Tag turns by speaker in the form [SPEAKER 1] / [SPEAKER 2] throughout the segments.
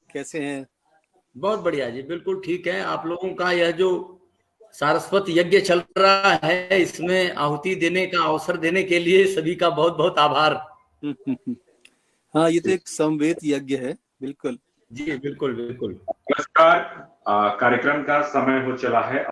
[SPEAKER 1] कैसे हैं?
[SPEAKER 2] बहुत बढ़िया जी, बिल्कुल ठीक है। आप लोगों का यह जो सारस्वत यज्ञ चल रहा है, इसमें आहुति देने का अवसर देने के लिए सभी का बहुत बहुत आभार।
[SPEAKER 1] हाँ, ये तो एक समवेत यज्ञ है। बिल्कुल
[SPEAKER 2] जी, बिल्कुल बिल्कुल।
[SPEAKER 3] नमस्कार। कार्यक्रम का समय हो चला है।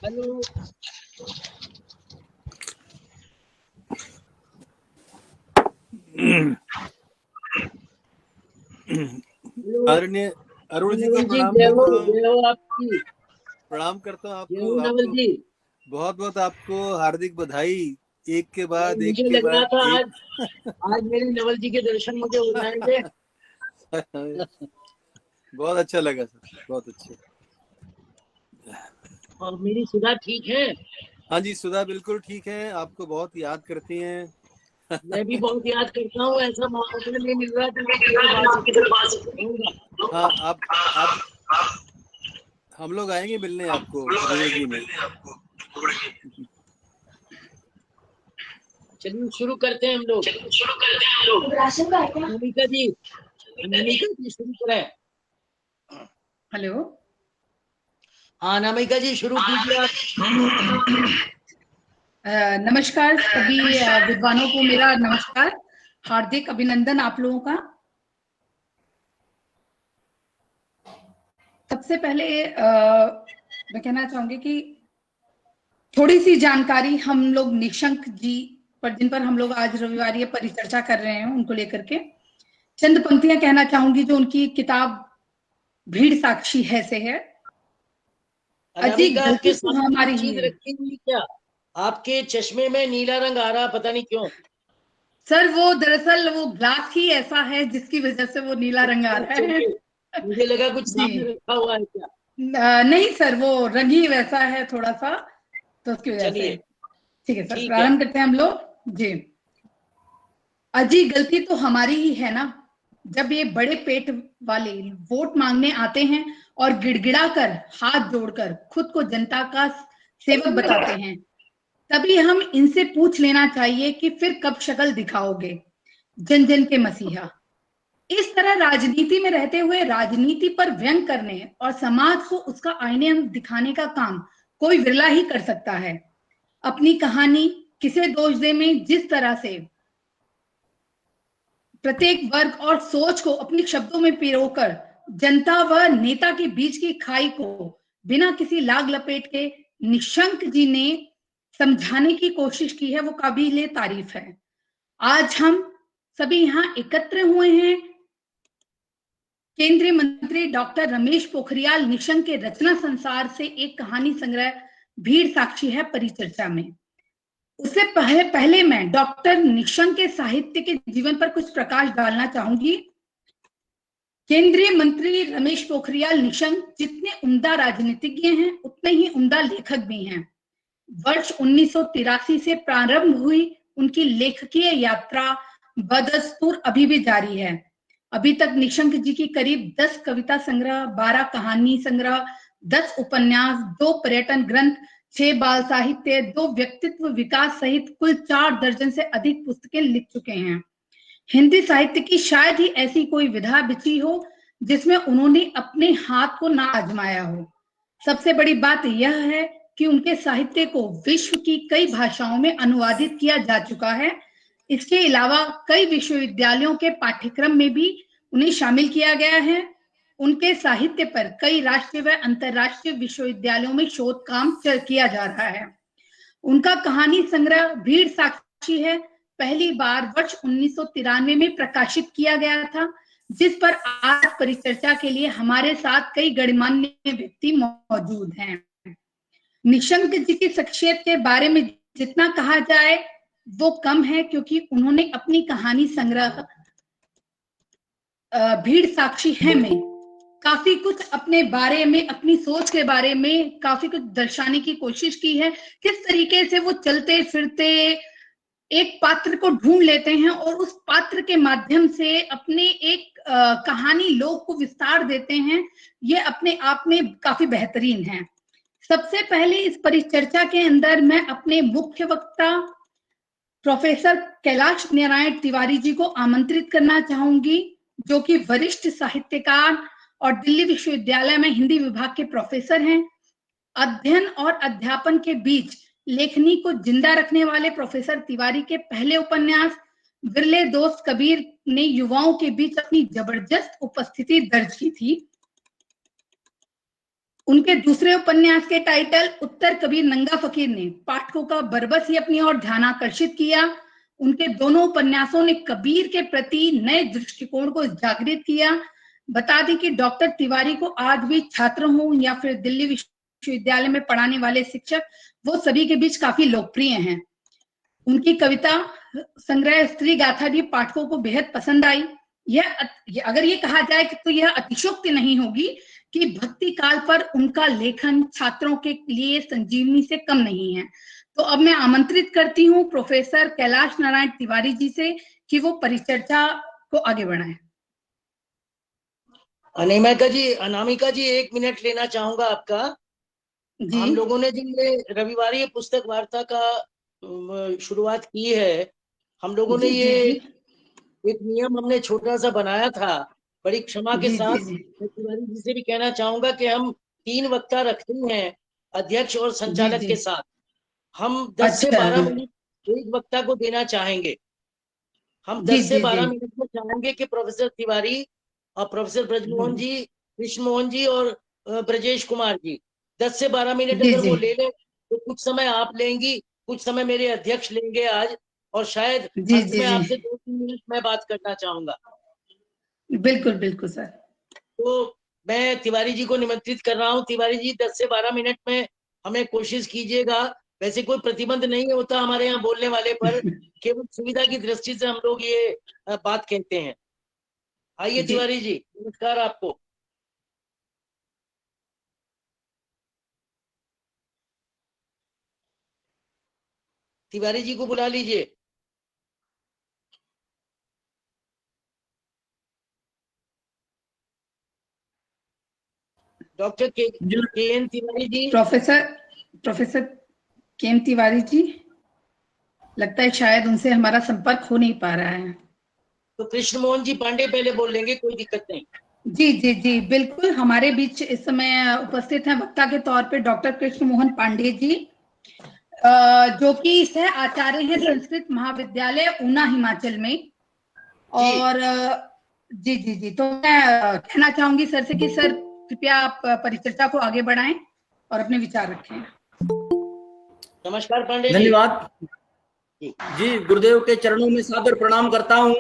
[SPEAKER 4] हेलो।
[SPEAKER 1] आदरणीय अरुण जी को
[SPEAKER 4] नवल जी,
[SPEAKER 1] प्रणाम
[SPEAKER 4] जय हो,
[SPEAKER 1] करता हूँ।
[SPEAKER 4] जय हो आपकी।
[SPEAKER 1] प्रणाम करता हूँ
[SPEAKER 4] जय
[SPEAKER 1] आपको।
[SPEAKER 4] हो नवल जी।
[SPEAKER 1] बहुत बहुत आपको हार्दिक बधाई। एक के बाद एक
[SPEAKER 4] मुझे
[SPEAKER 1] के
[SPEAKER 4] लग रहा
[SPEAKER 1] बाद
[SPEAKER 4] था
[SPEAKER 1] एक।
[SPEAKER 4] आज मेरे नवल जी के दर्शन मुझे हो जाएंगे।
[SPEAKER 1] बहुत अच्छा लगा सर, बहुत अच्छा।
[SPEAKER 4] और मेरी सुधा ठीक है?
[SPEAKER 1] हाँ जी सुधा, बिल्कुल ठीक है, आपको बहुत याद करती हैं।
[SPEAKER 4] मैं भी बहुत याद करता हूँ, ऐसा मौका नहीं मिल रहा तो मैं बात सकूंगा।
[SPEAKER 1] हाँ, आप हम लोग आएंगे मिलने आपको रुड़की में।
[SPEAKER 4] चलिए शुरू करते हैं हम लोग। अनामिका जी शुरू करें।
[SPEAKER 5] हेलो,
[SPEAKER 4] हाँ अनामिका जी शुरू कीजिए आप।
[SPEAKER 5] नमस्कार सभी विद्वानों को मेरा नमस्कार, हार्दिक अभिनंदन आप लोगों का। सबसे पहले मैं कहना चाहूंगी कि थोड़ी सी जानकारी हम लोग निशंक जी पर, जिन पर हम लोग आज रविवार ये परिचर्चा कर रहे हैं, उनको लेकर के चंद पंक्तियां कहना चाहूंगी जो उनकी किताब भीड़ साक्षी है से है।
[SPEAKER 4] अनामिका आपके
[SPEAKER 5] तो हमारी
[SPEAKER 4] चीज रखी हुई क्या? आपके चश्मे में नीला रंग आ रहा, पता नहीं क्यों।
[SPEAKER 5] सर वो दरअसल वो ग्लास ही ऐसा है जिसकी वजह से वो नीला रंग आ रहा है।
[SPEAKER 4] मुझे लगा कुछ सामने रखा हुआ है क्या?
[SPEAKER 5] नहीं सर, वो रंग ही वैसा है थोड़ा सा, तो उसकी वजह से। ठीक है सर, प्रारंभ करते हैं हम लोग जी। अजी गलती तो हमारी ही है ना, जब ये बड़े पेट वाले वोट मांगने आते हैं और गिड़गिड़ा कर हाथ जोड़कर खुद को जनता का सेवक बताते हैं, तभी हम इनसे पूछ लेना चाहिए कि फिर कब शक्ल दिखाओगे जन जन के मसीहा। इस तरह राजनीति में रहते हुए राजनीति पर व्यंग करने और समाज को उसका आईने दिखाने का काम कोई विरला ही कर सकता है। अपनी कहानी किसे दोष दे में जिस तरह से प्रत्येक वर्ग और सोच को अपने शब्दों में पिरोकर जनता व नेता के बीच की खाई को बिना किसी लाग लपेट के निशंक जी ने समझाने की कोशिश की है, वो काबिले तारीफ है। आज हम सभी यहाँ एकत्र हुए हैं केंद्रीय मंत्री डॉक्टर रमेश पोखरियाल निशंक के रचना संसार से एक कहानी संग्रह भीड़ साक्षी है परिचर्चा में। उससे पहले मैं डॉक्टर निशंक के साहित्य के जीवन पर कुछ प्रकाश डालना चाहूंगी। केंद्रीय मंत्री रमेश पोखरियाल निशंक जितने उम्दा राजनीतिज्ञ हैं, उतने ही उम्दा लेखक भी हैं। वर्ष 1983 से प्रारंभ हुई उनकी लेखकीय यात्रा बदस्तूर अभी भी जारी है। अभी तक निशंक जी की करीब 10 कविता संग्रह, 12 कहानी संग्रह, 10 उपन्यास, 2 पर्यटन ग्रंथ, 6 बाल साहित्य, 2 व्यक्तित्व विकास सहित कुल 4 दर्जन से अधिक पुस्तकें लिख चुके हैं। हिंदी साहित्य की शायद ही ऐसी कोई विधा बिछी हो जिसमें उन्होंने अपने हाथ को ना आजमाया हो। सबसे बड़ी बात यह है कि उनके साहित्य को विश्व की कई भाषाओं में अनुवादित किया जा चुका है। इसके अलावा कई विश्वविद्यालयों के पाठ्यक्रम में भी उन्हें शामिल किया गया है। उनके साहित्य पर कई राष्ट्रीय व अंतर्राष्ट्रीय विश्वविद्यालयों में शोध काम किया जा रहा है। उनका कहानी संग्रह भीड़ साक्षी है पहली बार वर्ष 1993 में प्रकाशित किया गया था, जिस पर आज परिचर्चा के लिए हमारे साथ कई गणमान्य व्यक्ति मौजूद हैं। निशंक जी की शख्सियत के बारे में जितना कहा जाए वो कम है, क्योंकि उन्होंने अपनी कहानी संग्रह भीड़ साक्षी है में काफी कुछ अपने बारे में, अपनी सोच के बारे में काफी कुछ दर्शाने की कोशिश की है। किस तरीके से वो चलते फिरते एक पात्र को ढूंढ लेते हैं और उस पात्र के माध्यम से अपने एक कहानी लोग को विस्तार देते हैं, ये अपने आप में काफी बेहतरीन है। सबसे पहले इस परिचर्चा के अंदर मैं अपने मुख्य वक्ता प्रोफेसर कैलाश नारायण तिवारी जी को आमंत्रित करना चाहूंगी, जो कि वरिष्ठ साहित्यकार और दिल्ली विश्वविद्यालय में हिंदी विभाग के प्रोफेसर हैं। अध्ययन और अध्यापन के बीच लेखनी को जिंदा रखने वाले प्रोफेसर तिवारी के पहले उपन्यास विरले दोस्त कबीर ने युवाओं के बीच अपनी जबरदस्त उपस्थिति दर्ज की थी। उनके दूसरे उपन्यास के टाइटल उत्तर कबीर नंगा फकीर ने पाठकों का बरबस ही अपनी ओर ध्यान आकर्षित किया। उनके दोनों उपन्यासों ने कबीर के प्रति नए दृष्टिकोण को जागृत किया। बता दें कि डॉक्टर तिवारी को आज भी छात्र हों या फिर दिल्ली विश्वविद्यालय में पढ़ाने वाले शिक्षक, वो सभी के बीच काफी लोकप्रिय हैं। उनकी कविता संग्रह स्त्री गाथा भी पाठकों को बेहद पसंद आई। यह अगर ये कहा जाए तो यह अतिशयोक्ति नहीं होगी कि भक्ति काल पर उनका लेखन छात्रों के लिए संजीवनी से कम नहीं है। तो अब मैं आमंत्रित करती हूँ प्रोफेसर कैलाश नारायण तिवारी जी से कि वो परिचर्चा को आगे बढ़ाएं।
[SPEAKER 6] अनामिका जी 1 मिनट लेना चाहूंगा आपका।
[SPEAKER 5] जी
[SPEAKER 6] हम लोगों ने जिन रविवार ये पुस्तक वार्ता का शुरुआत की है, हम लोगों ने
[SPEAKER 5] जी,
[SPEAKER 6] ये
[SPEAKER 5] जी,
[SPEAKER 6] एक नियम हमने छोटा सा बनाया था, बड़ी क्षमा के
[SPEAKER 5] जी,
[SPEAKER 6] साथ
[SPEAKER 5] जी,
[SPEAKER 6] मैं तिवारी जी से भी कहना चाहूंगा कि हम 3 वक्ता रखते हैं अध्यक्ष और संचालक
[SPEAKER 5] जी,
[SPEAKER 6] के साथ। हम 10 से
[SPEAKER 5] अच्छा,
[SPEAKER 6] 12 मिनट एक वक्ता को देना चाहेंगे। हम
[SPEAKER 5] जी,
[SPEAKER 6] 10 से
[SPEAKER 5] जी,
[SPEAKER 6] 12
[SPEAKER 5] जी,
[SPEAKER 6] मिनट में चाहेंगे कि प्रोफेसर तिवारी और प्रोफेसर ब्रजमोहन जी, कृष्ण मोहन जी और ब्रजेश कुमार जी 10 से 12 मिनट
[SPEAKER 5] जी,
[SPEAKER 6] अगर
[SPEAKER 5] जी,
[SPEAKER 6] वो ले लें तो कुछ समय आप लेंगी, कुछ समय मेरे अध्यक्ष लेंगे आज, और शायद
[SPEAKER 5] जी,
[SPEAKER 6] अंत
[SPEAKER 5] जी,
[SPEAKER 6] में
[SPEAKER 5] जी,
[SPEAKER 6] आपसे 2-3 मिनट मैं बात करना चाहूंगा।
[SPEAKER 5] बिल्कुल बिल्कुल सर।
[SPEAKER 6] तो मैं तिवारी जी को निमंत्रित कर रहा हूँ। तिवारी जी 10 से 12 मिनट में हमें कोशिश कीजिएगा। वैसे कोई प्रतिबंध नहीं होता हमारे यहाँ बोलने वाले पर, केवल सुविधा की दृष्टि से हम लोग ये बात कहते हैं। आइए
[SPEAKER 5] जी
[SPEAKER 6] तिवारी जी, नमस्कार आपको। तिवारी जी को बुला लीजिए। डॉक्टर के एन तिवारी जी।
[SPEAKER 5] प्रोफेसर केम तिवारी जी, लगता है शायद उनसे हमारा संपर्क हो नहीं पा रहा है।
[SPEAKER 6] तो कृष्ण मोहन जी पांडे पहले बोल लेंगे, कोई दिक्कत नहीं।
[SPEAKER 5] जी जी जी, बिल्कुल। हमारे बीच इस समय उपस्थित हैं वक्ता के तौर पे डॉक्टर कृष्ण मोहन पांडे जी, जो कि सह आचार्य हैं संस्कृत महाविद्यालय ऊना हिमाचल में। और जी जी जी, तो मैं कहना चाहूंगी सर से कि सर कृपया आप परिचर्चा को आगे बढ़ाएं और अपने विचार रखें।
[SPEAKER 6] नमस्कार पांडे जी।
[SPEAKER 2] धन्यवाद जी, गुरुदेव के चरणों में सादर प्रणाम करता हूं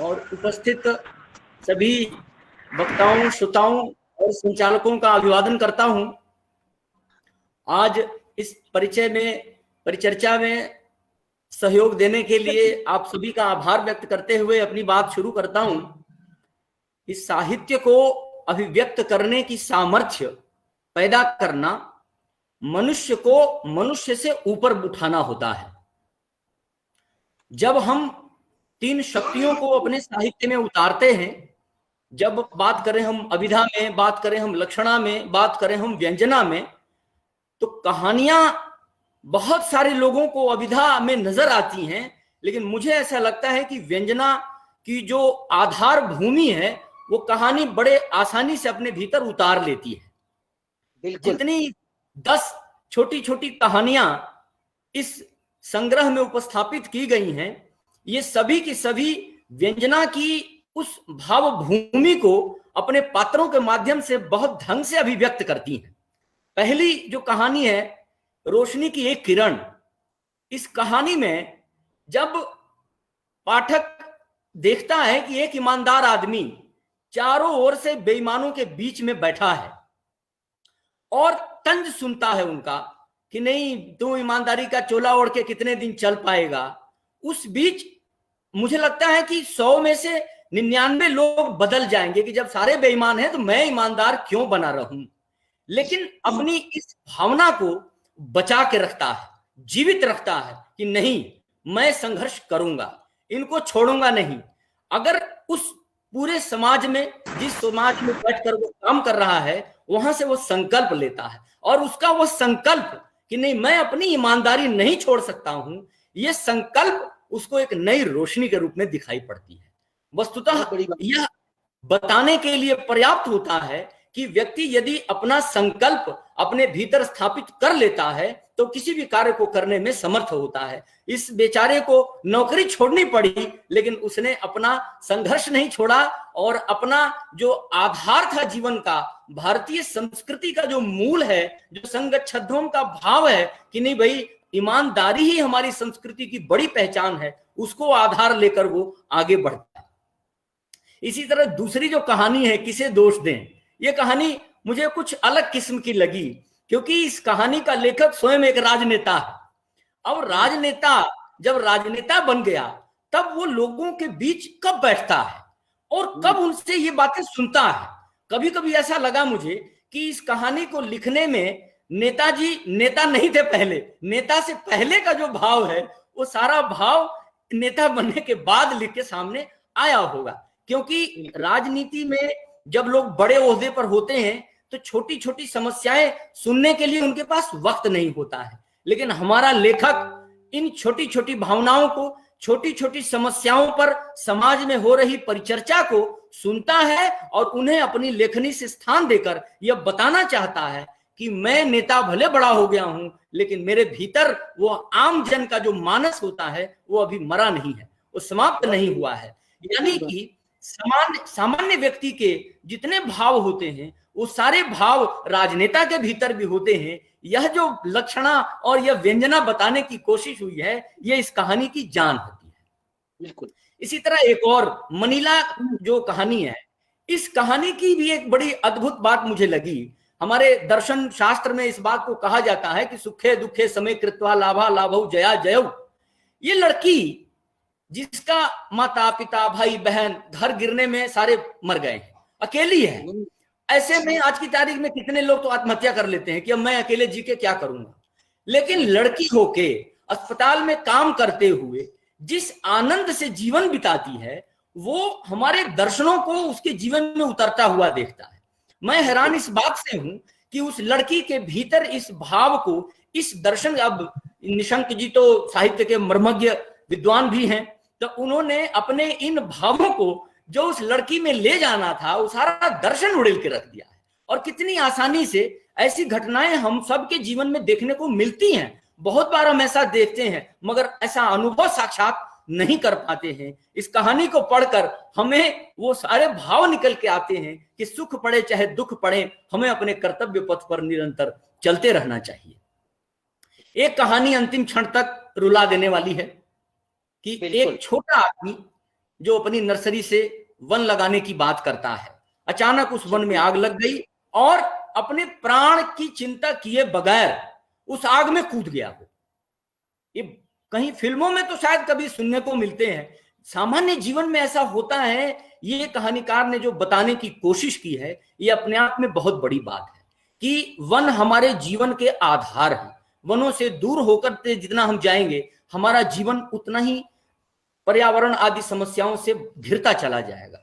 [SPEAKER 2] और उपस्थित सभी वक्ताओं, श्रोताओं और संचालकों का अभिवादन करता हूं। आज इस परिचर्चा में सहयोग देने के लिए आप सभी का आभार व्यक्त करते हुए अपनी बात शुरू करता हूं। इस साहित्य को अभिव्यक्त करने की सामर्थ्य पैदा करना मनुष्य को मनुष्य से ऊपर उठाना होता है। जब हम 3 शक्तियों को अपने साहित्य में उतारते हैं, जब बात करें हम अभिधा में, बात करें हम लक्षणा में, बात करें हम व्यंजना में, तो कहानियां बहुत सारे लोगों को अभिधा में नजर आती हैं, लेकिन मुझे ऐसा लगता है कि व्यंजना की जो आधार भूमि है वो कहानी बड़े आसानी से अपने भीतर उतार लेती है।
[SPEAKER 6] बिल्कुल।
[SPEAKER 2] जितनी 10 छोटी छोटी कहानियां इस संग्रह में उपस्थापित की गई हैं, ये सभी की सभी व्यंजना की उस भाव भूमि को अपने पात्रों के माध्यम से बहुत ढंग से अभिव्यक्त करती हैं। पहली जो कहानी है रोशनी की एक किरण, इस कहानी में जब पाठक देखता है कि एक ईमानदार आदमी चारों ओर से बेईमानों के बीच में बैठा है और तंज सुनता है उनका कि नहीं तू ईमानदारी का चोला ओढ़ के कितने दिन चल पाएगा, उस बीच मुझे लगता है कि 100 में से 99 लोग बदल जाएंगे कि जब सारे बेईमान हैं तो मैं ईमानदार क्यों बना रहूं। लेकिन अपनी इस भावना को बचा के रखता है, जीवित रखता है कि नहीं मैं संघर्ष करूंगा, इनको छोड़ूंगा नहीं। अगर उस पूरे समाज में, जिस समाज में बैठकर वो काम कर रहा है, वहां से वो संकल्प लेता है और उसका वो संकल्प कि नहीं मैं अपनी ईमानदारी नहीं छोड़ सकता हूं, ये संकल्प उसको एक नई रोशनी के रूप में दिखाई पड़ती है। वस्तुतः यह बताने के लिए पर्याप्त होता है कि व्यक्ति यदि अपना संकल्प अपने भीतर स्थापित कर लेता है तो किसी भी कार्य को करने में समर्थ होता है। इस बेचारे को नौकरी छोड़नी पड़ी, लेकिन उसने अपना संघर्ष नहीं छोड़ा और अपना जो आधार था जीवन का, भारतीय संस्कृति का जो मूल है, जो संगच्छद्धों का भाव है कि नहीं भाई ईमानदारी ही हमारी संस्कृति की बड़ी पहचान है, उसको आधार लेकर वो आगे बढ़ता है। इसी तरह दूसरी जो कहानी है किसे दोष दें, ये कहानी मुझे कुछ अलग किस्म की लगी, क्योंकि इस कहानी का लेखक स्वयं एक राजनेता है। अब राजनेता जब राजनेता बन गया तब वो लोगों के बीच कब बैठता है और कब उनसे ये बातें सुनता है, कभी कभी ऐसा लगा मुझे कि इस कहानी को लिखने में नेताजी नेता नहीं थे पहले, नेता से पहले का जो भाव है वो सारा भाव नेता बनने के बाद लिख के सामने आया होगा। क्योंकि राजनीति में जब लोग बड़े ओहदे पर होते हैं तो छोटी छोटी समस्याएं सुनने के लिए उनके पास वक्त नहीं होता है, लेकिन हमारा लेखक इन छोटी छोटी भावनाओं को, छोटी छोटी समस्याओं पर समाज में हो रही परिचर्चा को सुनता है और उन्हें अपनी लेखनी से स्थान देकर यह बताना चाहता है कि मैं नेता भले बड़ा हो गया हूं, लेकिन मेरे भीतर वो आम जन का जो मानस होता है वो अभी मरा नहीं है, वो समाप्त नहीं हुआ है। यानी कि सामान्य व्यक्ति के जितने भाव होते हैं वो सारे भाव राजनेता के भीतर भी होते हैं। यह जो लक्षणा और यह व्यंजना बताने की कोशिश हुई है, यह इस कहानी की जान होती है।
[SPEAKER 6] बिल्कुल।
[SPEAKER 2] इसी तरह एक और मनीला जो कहानी है, इस कहानी की भी एक बड़ी अद्भुत बात मुझे लगी। हमारे दर्शन शास्त्र में इस बात को कहा जाता है कि सुखे दुखे समय कृत्वा लाभा लाभौ जया जयौ। ये लड़की जिसका माता पिता भाई बहन घर गिरने में सारे मर गए हैं, अकेली है। ऐसे में आज की तारीख में कितने लोग तो आत्महत्या कर लेते हैं कि अब मैं अकेले जी के क्या करूंगा, लेकिन लड़की होके अस्पताल में काम करते हुए जिस आनंद से जीवन बिताती है वो हमारे दर्शनों को उसके जीवन में उतरता हुआ देखता है। मैं हैरान इस बात से हूं कि उस लड़की के भीतर इस भाव को, इस दर्शन, अब निशंक जी तो साहित्य के मर्मज्ञ विद्वान भी हैं, तो उन्होंने अपने इन भावों को जो उस लड़की में ले जाना था वो सारा दर्शन उड़ेल के रख दिया है। और कितनी आसानी से ऐसी घटनाएं हम सबके जीवन में देखने को मिलती हैं। बहुत बार हम ऐसा देखते हैं मगर ऐसा अनुभव साक्षात नहीं कर पाते हैं। इस कहानी को पढ़कर हमें वो सारे भाव निकल के आते हैं कि सुख पड़े चाहे दुख पड़े, हमें अपने कर्तव्य पथ पर निरंतर चलते रहना चाहिए। एक कहानी अंतिम क्षण तक रुला देने वाली है कि एक छोटा आदमी जो अपनी नर्सरी से वन लगाने की बात करता है, अचानक उस वन में आग लग गई और अपने प्राण की चिंता किए बगैर उस आग में कूद गया हो। ये कहीं फिल्मों में तो शायद कभी सुनने को मिलते हैं, सामान्य जीवन में ऐसा होता है। ये कहानीकार ने जो बताने की कोशिश की है ये अपने आप में बहुत बड़ी बात है कि वन हमारे जीवन के आधार है। वनों से दूर होकर जितना हम जाएंगे हमारा जीवन उतना ही पर्यावरण आदि समस्याओं से घिरता चला जाएगा।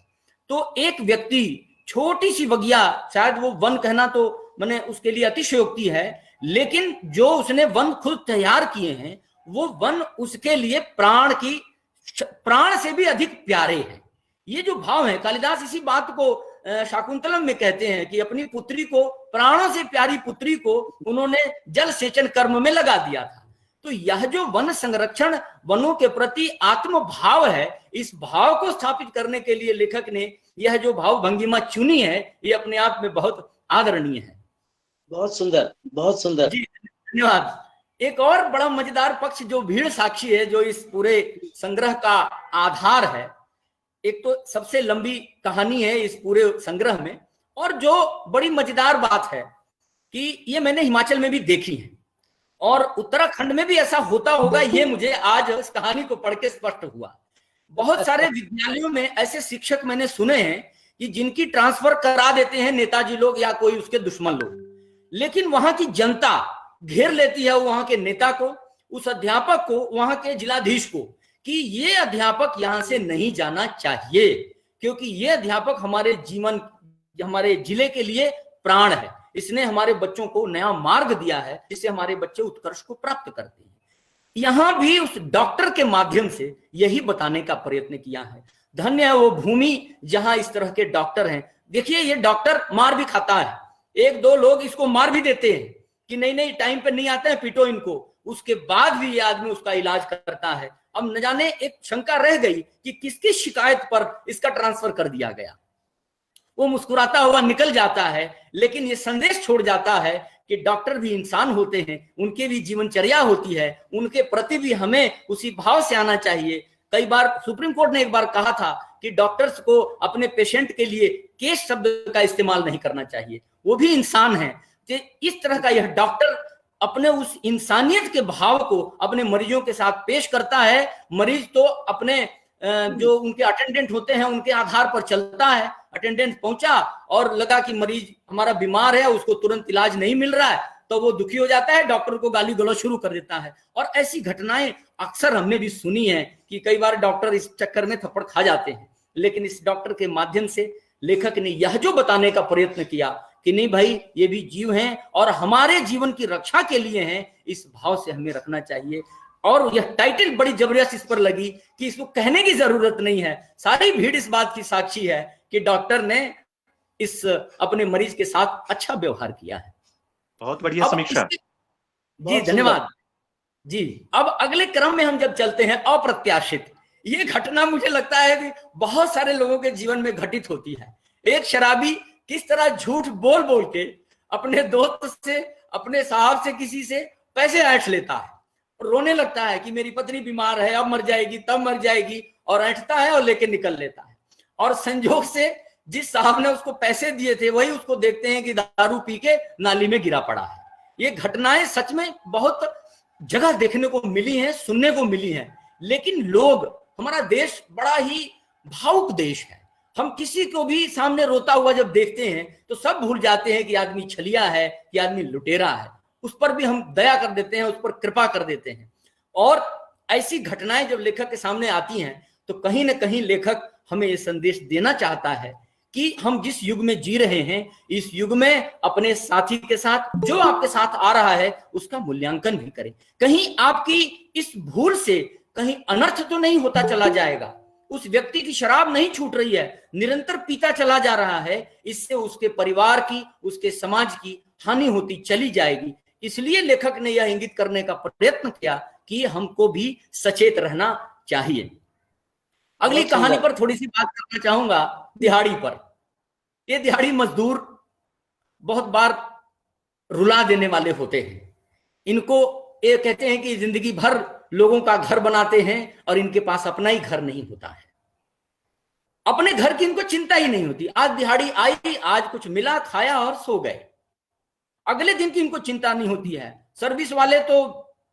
[SPEAKER 2] तो एक व्यक्ति छोटी सी बगिया, शायद वो वन कहना तो मैंने उसके लिए अतिशयोक्ति है, लेकिन जो उसने वन खुद तैयार किए हैं वो वन उसके लिए प्राण से भी अधिक प्यारे हैं। ये जो भाव है, कालिदास इसी बात को शाकुंतलम में कहते हैं कि अपनी पुत्री को, प्राणों से प्यारी पुत्री को उन्होंने जल सेचन कर्म में लगा दिया था। तो यह जो वन संरक्षण, वनों के प्रति आत्म भाव है, इस भाव को स्थापित करने के लिए लेखक ने यह जो भाव भंगिमा चुनी है ये अपने आप में बहुत आदरणीय है।
[SPEAKER 6] बहुत सुंदर, बहुत सुंदर
[SPEAKER 2] जी, धन्यवाद। एक और बड़ा मजेदार पक्ष जो भीड़ साक्षी है, जो इस पूरे संग्रह का आधार है, एक तो सबसे लंबी कहानी है इस पूरे संग्रह में, और जो बड़ी मजेदार बात है कि ये मैंने हिमाचल में भी देखी है और उत्तराखंड में भी ऐसा होता होगा, ये मुझे आज इस कहानी को पढ़ के स्पष्ट हुआ। बहुत सारे विद्यालयों में ऐसे शिक्षक मैंने सुने हैं कि जिनकी ट्रांसफर करा देते हैं नेताजी लोग या कोई उसके दुश्मन लोग, लेकिन वहां की जनता घेर लेती है वहां के नेता को, उस अध्यापक को, वहां के जिलाधीश को, कि ये अध्यापक यहां से नहीं जाना चाहिए क्योंकि ये अध्यापक हमारे जीवन, हमारे जिले के लिए प्राण है। इसने हमारे बच्चों को नया मार्ग दिया है जिससे हमारे बच्चे उत्कर्ष को प्राप्त करते हैं। यहां भी उस डॉक्टर के माध्यम से यही बताने का प्रयत्न किया है। धन्य है वो भूमि जहां इस तरह के डॉक्टर हैं। देखिए, ये डॉक्टर मार भी खाता है, एक दो लोग इसको मार भी देते हैं कि नहीं नहीं टाइम पे नहीं आते हैं, पीटो इनको, उसके बाद भी ये आदमी उसका इलाज करता है। अब न जाने एक शंका रह गई कि किसकी शिकायत पर इसका ट्रांसफर कर दिया गया। वो मुस्कुराता हुआ निकल जाता है, लेकिन ये संदेश छोड़ जाता है कि डॉक्टर भी इंसान होते हैं, उनके भी जीवनचर्या होती है, उनके प्रति भी हमें उसी भाव से आना चाहिए। कई बार सुप्रीम कोर्ट ने एक बार कहा था कि डॉक्टर्स को अपने पेशेंट के लिए केस शब्द का इस्तेमाल नहीं करना चाहिए, वो भी इंसान है। इस तरह का यह डॉक्टर अपने उस इंसानियत के भाव को अपने मरीजों के साथ पेश करता है। मरीज तो अपने जो उनके अटेंडेंट होते हैं उनके आधार पर चलता है, अटेंडेंस पहुंचा और लगा कि मरीज हमारा बीमार है, उसको तुरंत इलाज नहीं मिल रहा है, तो वो दुखी हो जाता है, डॉक्टर को गाली गलौज शुरू कर देता है। और ऐसी घटनाएं अक्सर हमने भी सुनी है कि कई बार डॉक्टर इस चक्कर में थप्पड़ खा जाते हैं। लेकिन इस डॉक्टर के माध्यम से लेखक ने यह जो बताने का प्रयत्न किया कि नहीं भाई, ये भी जीव हैं और हमारे जीवन की रक्षा के लिए हैं, इस भाव से हमें रखना चाहिए। और यह टाइटल बड़ी जबरदस्त इस पर लगी कि इसको कहने की जरूरत नहीं है, सारी भीड़ इस बात की साक्षी है कि डॉक्टर ने इस अपने मरीज के साथ अच्छा व्यवहार किया है।
[SPEAKER 7] बहुत बढ़िया समीक्षा
[SPEAKER 2] जी, धन्यवाद जी। अब अगले क्रम में हम जब चलते हैं, अप्रत्याशित, ये घटना मुझे लगता है कि बहुत सारे लोगों के जीवन में घटित होती है। एक शराबी किस तरह झूठ बोल बोल के अपने दोस्त से, अपने साहब से, किसी से पैसे ऐंठ लेता है और रोने लगता है कि मेरी पत्नी बीमार है, अब मर जाएगी, तब मर जाएगी, और ऐंठता है और लेके निकल लेता है। और संजोग से जिस साहब ने उसको पैसे दिए थे वही उसको देखते हैं कि दारू पी के नाली में गिरा पड़ा है। ये घटनाएं सच में बहुत जगह देखने को मिली हैं, सुनने को मिली हैं। लेकिन लोग, हमारा देश बड़ा ही भावुक देश है। हम किसी को भी सामने रोता हुआ जब देखते हैं तो सब भूल जाते हैं कि आदमी छलिया है, कि आदमी लुटेरा है। उस पर भी हम दया कर देते हैं, उस पर कृपा कर देते हैं। और ऐसी घटनाएं जब लेखक के सामने आती हैं तो कहीं ना कहीं लेखक हमें ये संदेश देना चाहता है कि हम जिस युग में जी रहे हैं, इस युग में अपने साथी के साथ, जो आपके साथ आ रहा है, उसका मूल्यांकन भी करें। कहीं आपकी इस भूल से कहीं अनर्थ तो नहीं होता चला जाएगा, उस व्यक्ति की शराब नहीं छूट रही है, निरंतर पीता चला जा रहा है, इससे उसके परिवार की, उसके समाज की हानि होती चली जाएगी। इसलिए लेखक ने यह इंगित करने का प्रयत्न किया कि हमको भी सचेत रहना चाहिए। अगली कहानी पर थोड़ी सी बात करना चाहूंगा, दिहाड़ी पर। ये दिहाड़ी मजदूर बहुत बार रुला देने वाले होते हैं। इनको ये कहते हैं कि जिंदगी भर लोगों का घर बनाते हैं और इनके पास अपना ही घर नहीं होता है, अपने घर की इनको चिंता ही नहीं होती। आज दिहाड़ी आई, आज कुछ मिला, खाया और सो गए, अगले दिन की इनको चिंता नहीं होती है। सर्विस वाले तो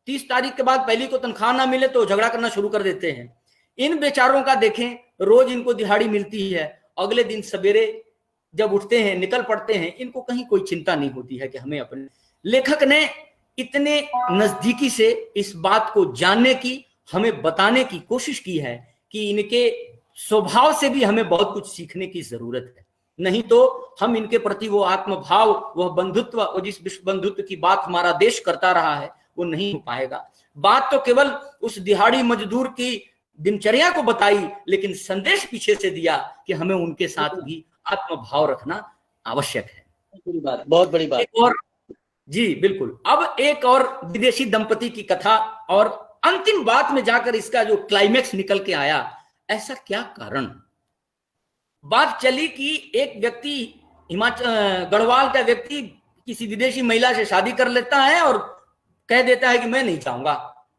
[SPEAKER 2] 30 तारीख के बाद पहली को तनख्वाह ना मिले तो झगड़ा करना शुरू कर देते हैं। इन बेचारों का देखें, रोज इनको दिहाड़ी मिलती है, अगले दिन सवेरे जब उठते हैं, निकल पड़ते हैं, इनको कहीं कोई चिंता नहीं होती है कि हमें अपने। लेखक ने इतने नजदीकी से इस बात को जानने की, हमें बताने की कोशिश की है कि इनके स्वभाव से भी हमें बहुत कुछ सीखने की जरूरत है। नहीं तो हम इनके प्रति वो आत्मभाव, वह बंधुत्व, और जिस विश्व बंधुत्व की बात हमारा देश करता रहा है, वो नहीं हो पाएगा। बात तो केवल उस दिहाड़ी मजदूर की दिनचर्या को बताई, लेकिन संदेश पीछे से दिया कि हमें उनके साथ भी आत्मभाव रखना आवश्यक है।
[SPEAKER 6] बड़ी बात, बहुत बड़ी बात।
[SPEAKER 2] एक और, जी बिल्कुल, अब एक और विदेशी दंपति की कथा, और अंतिम बात में जाकर इसका जो क्लाइमेक्स निकल के आया, ऐसा क्या कारण। बात चली कि एक व्यक्ति, हिमाचल गढ़वाल का व्यक्ति किसी विदेशी महिला से शादी कर लेता है और कह देता है कि मैं नहीं चाहूंगा,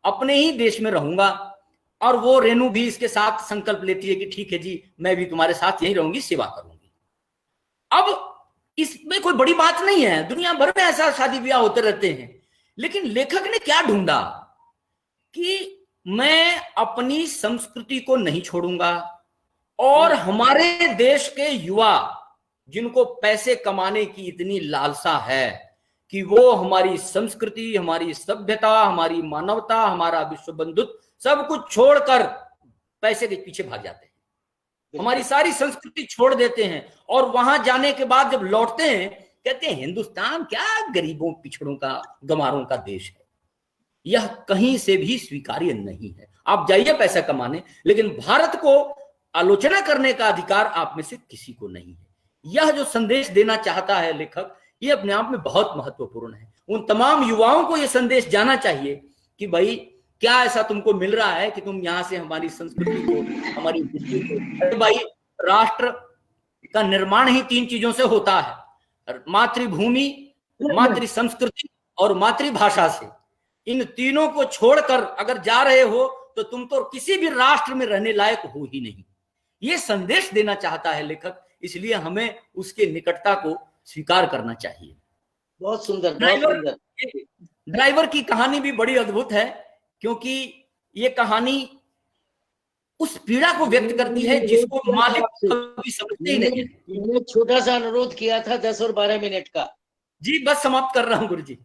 [SPEAKER 2] अपने ही देश में रहूंगा। और वो रेनू भी इसके साथ संकल्प लेती है कि ठीक है जी, मैं भी तुम्हारे साथ यहीं रहूंगी, सेवा करूंगी। अब इसमें कोई बड़ी बात नहीं है, दुनिया भर में ऐसा शादी ब्याह होते रहते हैं। लेकिन लेखक ने क्या ढूंढा कि मैं अपनी संस्कृति को नहीं छोड़ूंगा, और हमारे देश के युवा जिनको पैसे कमाने की इतनी लालसा है कि वो हमारी संस्कृति, हमारी सभ्यता, हमारी मानवता, हमारा विश्व बंधुत्व सब कुछ छोड़कर पैसे के पीछे भाग जाते हैं, हमारी सारी संस्कृति छोड़ देते हैं, और वहां जाने के बाद जब लौटते हैं कहते हैं हिंदुस्तान क्या गरीबों, पिछड़ों का, गंवारों का देश है। यह कहीं से भी स्वीकार्य नहीं है। आप जाइए पैसा कमाने, लेकिन भारत को आलोचना करने का अधिकार आप में से किसी को नहीं है। यह जो संदेश देना चाहता है लेखक, ये अपने आप में बहुत महत्वपूर्ण है। उन तमाम युवाओं को यह संदेश जाना चाहिए कि भाई क्या ऐसा तुमको मिल रहा है कि तुम यहां से हमारी संस्कृति को, हमारी हिस्ट्री को। भाई राष्ट्र का निर्माण ही 3 चीजों से होता है, मातृभूमि, मातृ संस्कृति और मातृभाषा से। इन तीनों को छोड़कर अगर जा रहे हो तो तुम तो किसी भी राष्ट्र में रहने लायक हो ही नहीं। ये संदेश देना चाहता है लेखक, इसलिए हमें उसके निकटता को स्वीकार करना चाहिए।
[SPEAKER 6] बहुत सुंदर, बहुत सुंदर।
[SPEAKER 2] ड्राइवर की कहानी भी बड़ी अद्भुत है, क्योंकि ये कहानी उस पीड़ा को व्यक्त करती है जिसको मालिक कभी समझते ही नहीं।
[SPEAKER 6] मैंने छोटा सा अनुरोध किया था 10 और 12 मिनट का।
[SPEAKER 2] जी बस समाप्त कर रहा हूं गुरुजी।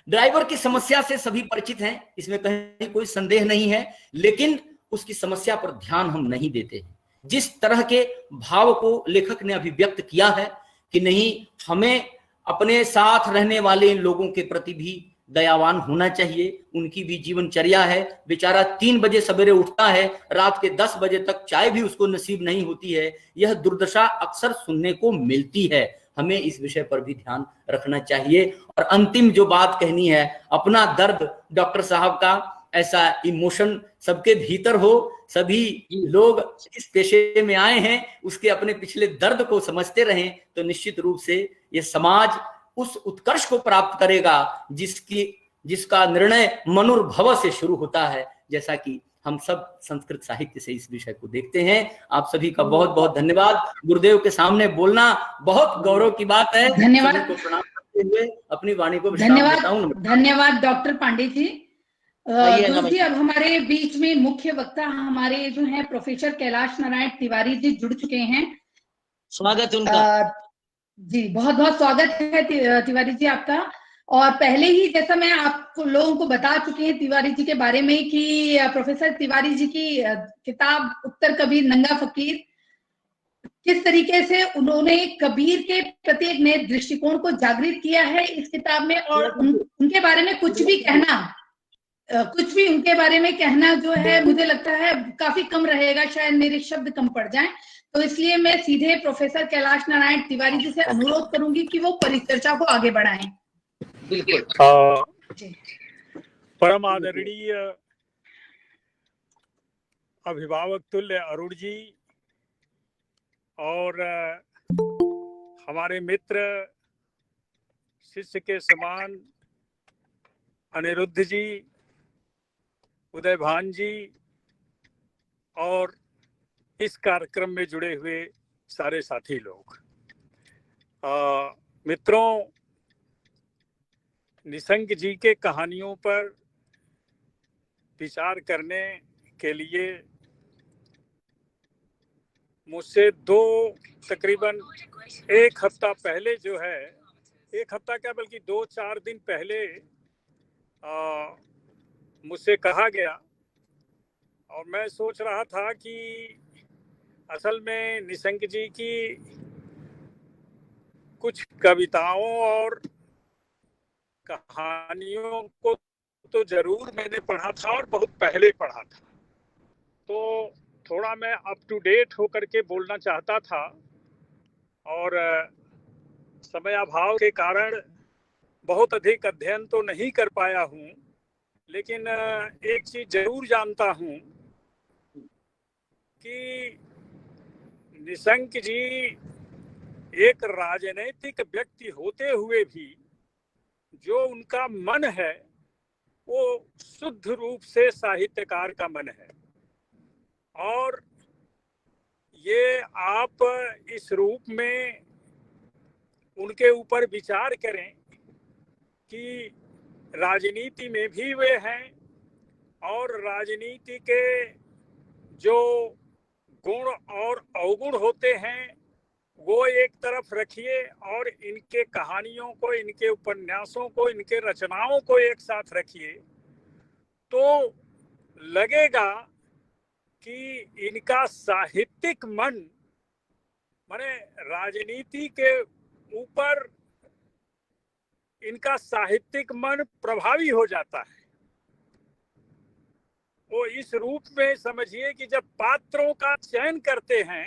[SPEAKER 2] ड्राइवर की समस्या से सभी परिचित हैं, इसमें कहीं कोई संदेह नहीं है, लेकिन उसकी समस्या पर ध्यान हम नहीं देते। जिस तरह के भाव को लेखक ने अभिव्यक्त किया है कि नहीं, हमें अपने साथ रहने वाले लोगों के प्रति भी दयावान होना चाहिए। उनकी भी जीवनचर्या है, बेचारा 3 बजे सवेरे उठता है, रात के 10 बजे तक चाय भी उसको नसीब नहीं होती है। यह दुर्दशा अक्सर सुनने को मिलती है। हमें इस विषय पर भी ध्यान रखना चाहिए। और अंतिम जो बात कहनी है, अपना दर्द डॉक्टर साहब का ऐसा इमोशन सबके भीतर हो, सभी लोग इस पेशे में आए हैं उसके अपने पिछले दर्द को समझते रहें, तो निश्चित रूप से ये समाज उस उत्कर्ष को प्राप्त करेगा जिसका निर्णय मनुर्भव से शुरू होता है, जैसा कि हम सब संस्कृत साहित्य से इस विषय को देखते हैं। आप सभी का बहुत बहुत धन्यवाद। गुरुदेव के सामने बोलना बहुत गौरव की बात है।
[SPEAKER 5] धन्यवाद
[SPEAKER 2] को प्रणाम करते हुए अपनी वाणी को विश्राम देता हूं।
[SPEAKER 5] धन्यवाद डॉक्टर पांडे जी। गुरुजी, अब हमारे बीच में मुख्य वक्ता हमारे जो हैं प्रोफेसर कैलाश नारायण तिवारी जी जुड़ चुके हैं।
[SPEAKER 6] स्वागत उनका।
[SPEAKER 5] जी बहुत बहुत स्वागत है तिवारी जी आपका। और पहले ही जैसा मैं आपको लोगों को बता चुकी है तिवारी जी के बारे में कि प्रोफेसर तिवारी जी की किताब उत्तर कबीर नंगा फकीर, किस तरीके से उन्होंने कबीर के प्रति एक नए दृष्टिकोण को जागृत किया है इस किताब में। और उनके बारे में कुछ भी उनके बारे में कहना जो है मुझे लगता है काफी कम रहेगा, शायद मेरे शब्द कम पड़ जाएं। तो इसलिए मैं सीधे प्रोफेसर कैलाश नारायण तिवारी जी से अनुरोध करूंगी कि वो परिचर्चा को आगे बढ़ाएं।
[SPEAKER 6] बिल्कुल।
[SPEAKER 8] परम आदरणीय अभिभावक तुल्य अरुण जी और हमारे मित्र शिष्य के समान अनिरुद्ध जी, उदय भान जी और इस कार्यक्रम में जुड़े हुए सारे साथी लोग, मित्रों, निशंक जी के कहानियों पर विचार करने के लिए मुझसे तकरीबन 1 हफ्ता पहले जो है, 1 हफ्ता क्या बल्कि 2-4 दिन पहले मुझसे कहा गया। और मैं सोच रहा था कि असल में निशंक जी की कुछ कविताओं और कहानियों को तो जरूर मैंने पढ़ा था और बहुत पहले पढ़ा था, तो थोड़ा मैं अप टू डेट होकर के बोलना चाहता था। और समय अभाव के कारण बहुत अधिक अध्ययन तो नहीं कर पाया हूँ, लेकिन एक चीज जरूर जानता हूँ कि निशंक जी एक राजनैतिक व्यक्ति होते हुए भी जो उनका मन है वो शुद्ध रूप से साहित्यकार का मन है। और ये आप इस रूप में उनके ऊपर विचार करें कि राजनीति में भी वे हैं और राजनीति के जो गुण और अवगुण होते हैं वो एक तरफ रखिए और इनके कहानियों को, इनके उपन्यासों को, इनके रचनाओं को एक साथ रखिए, तो लगेगा कि इनका साहित्यिक मन, माने राजनीति के ऊपर इनका साहित्यिक मन प्रभावी हो जाता है। वो इस रूप में समझिए कि जब पात्रों का चयन करते हैं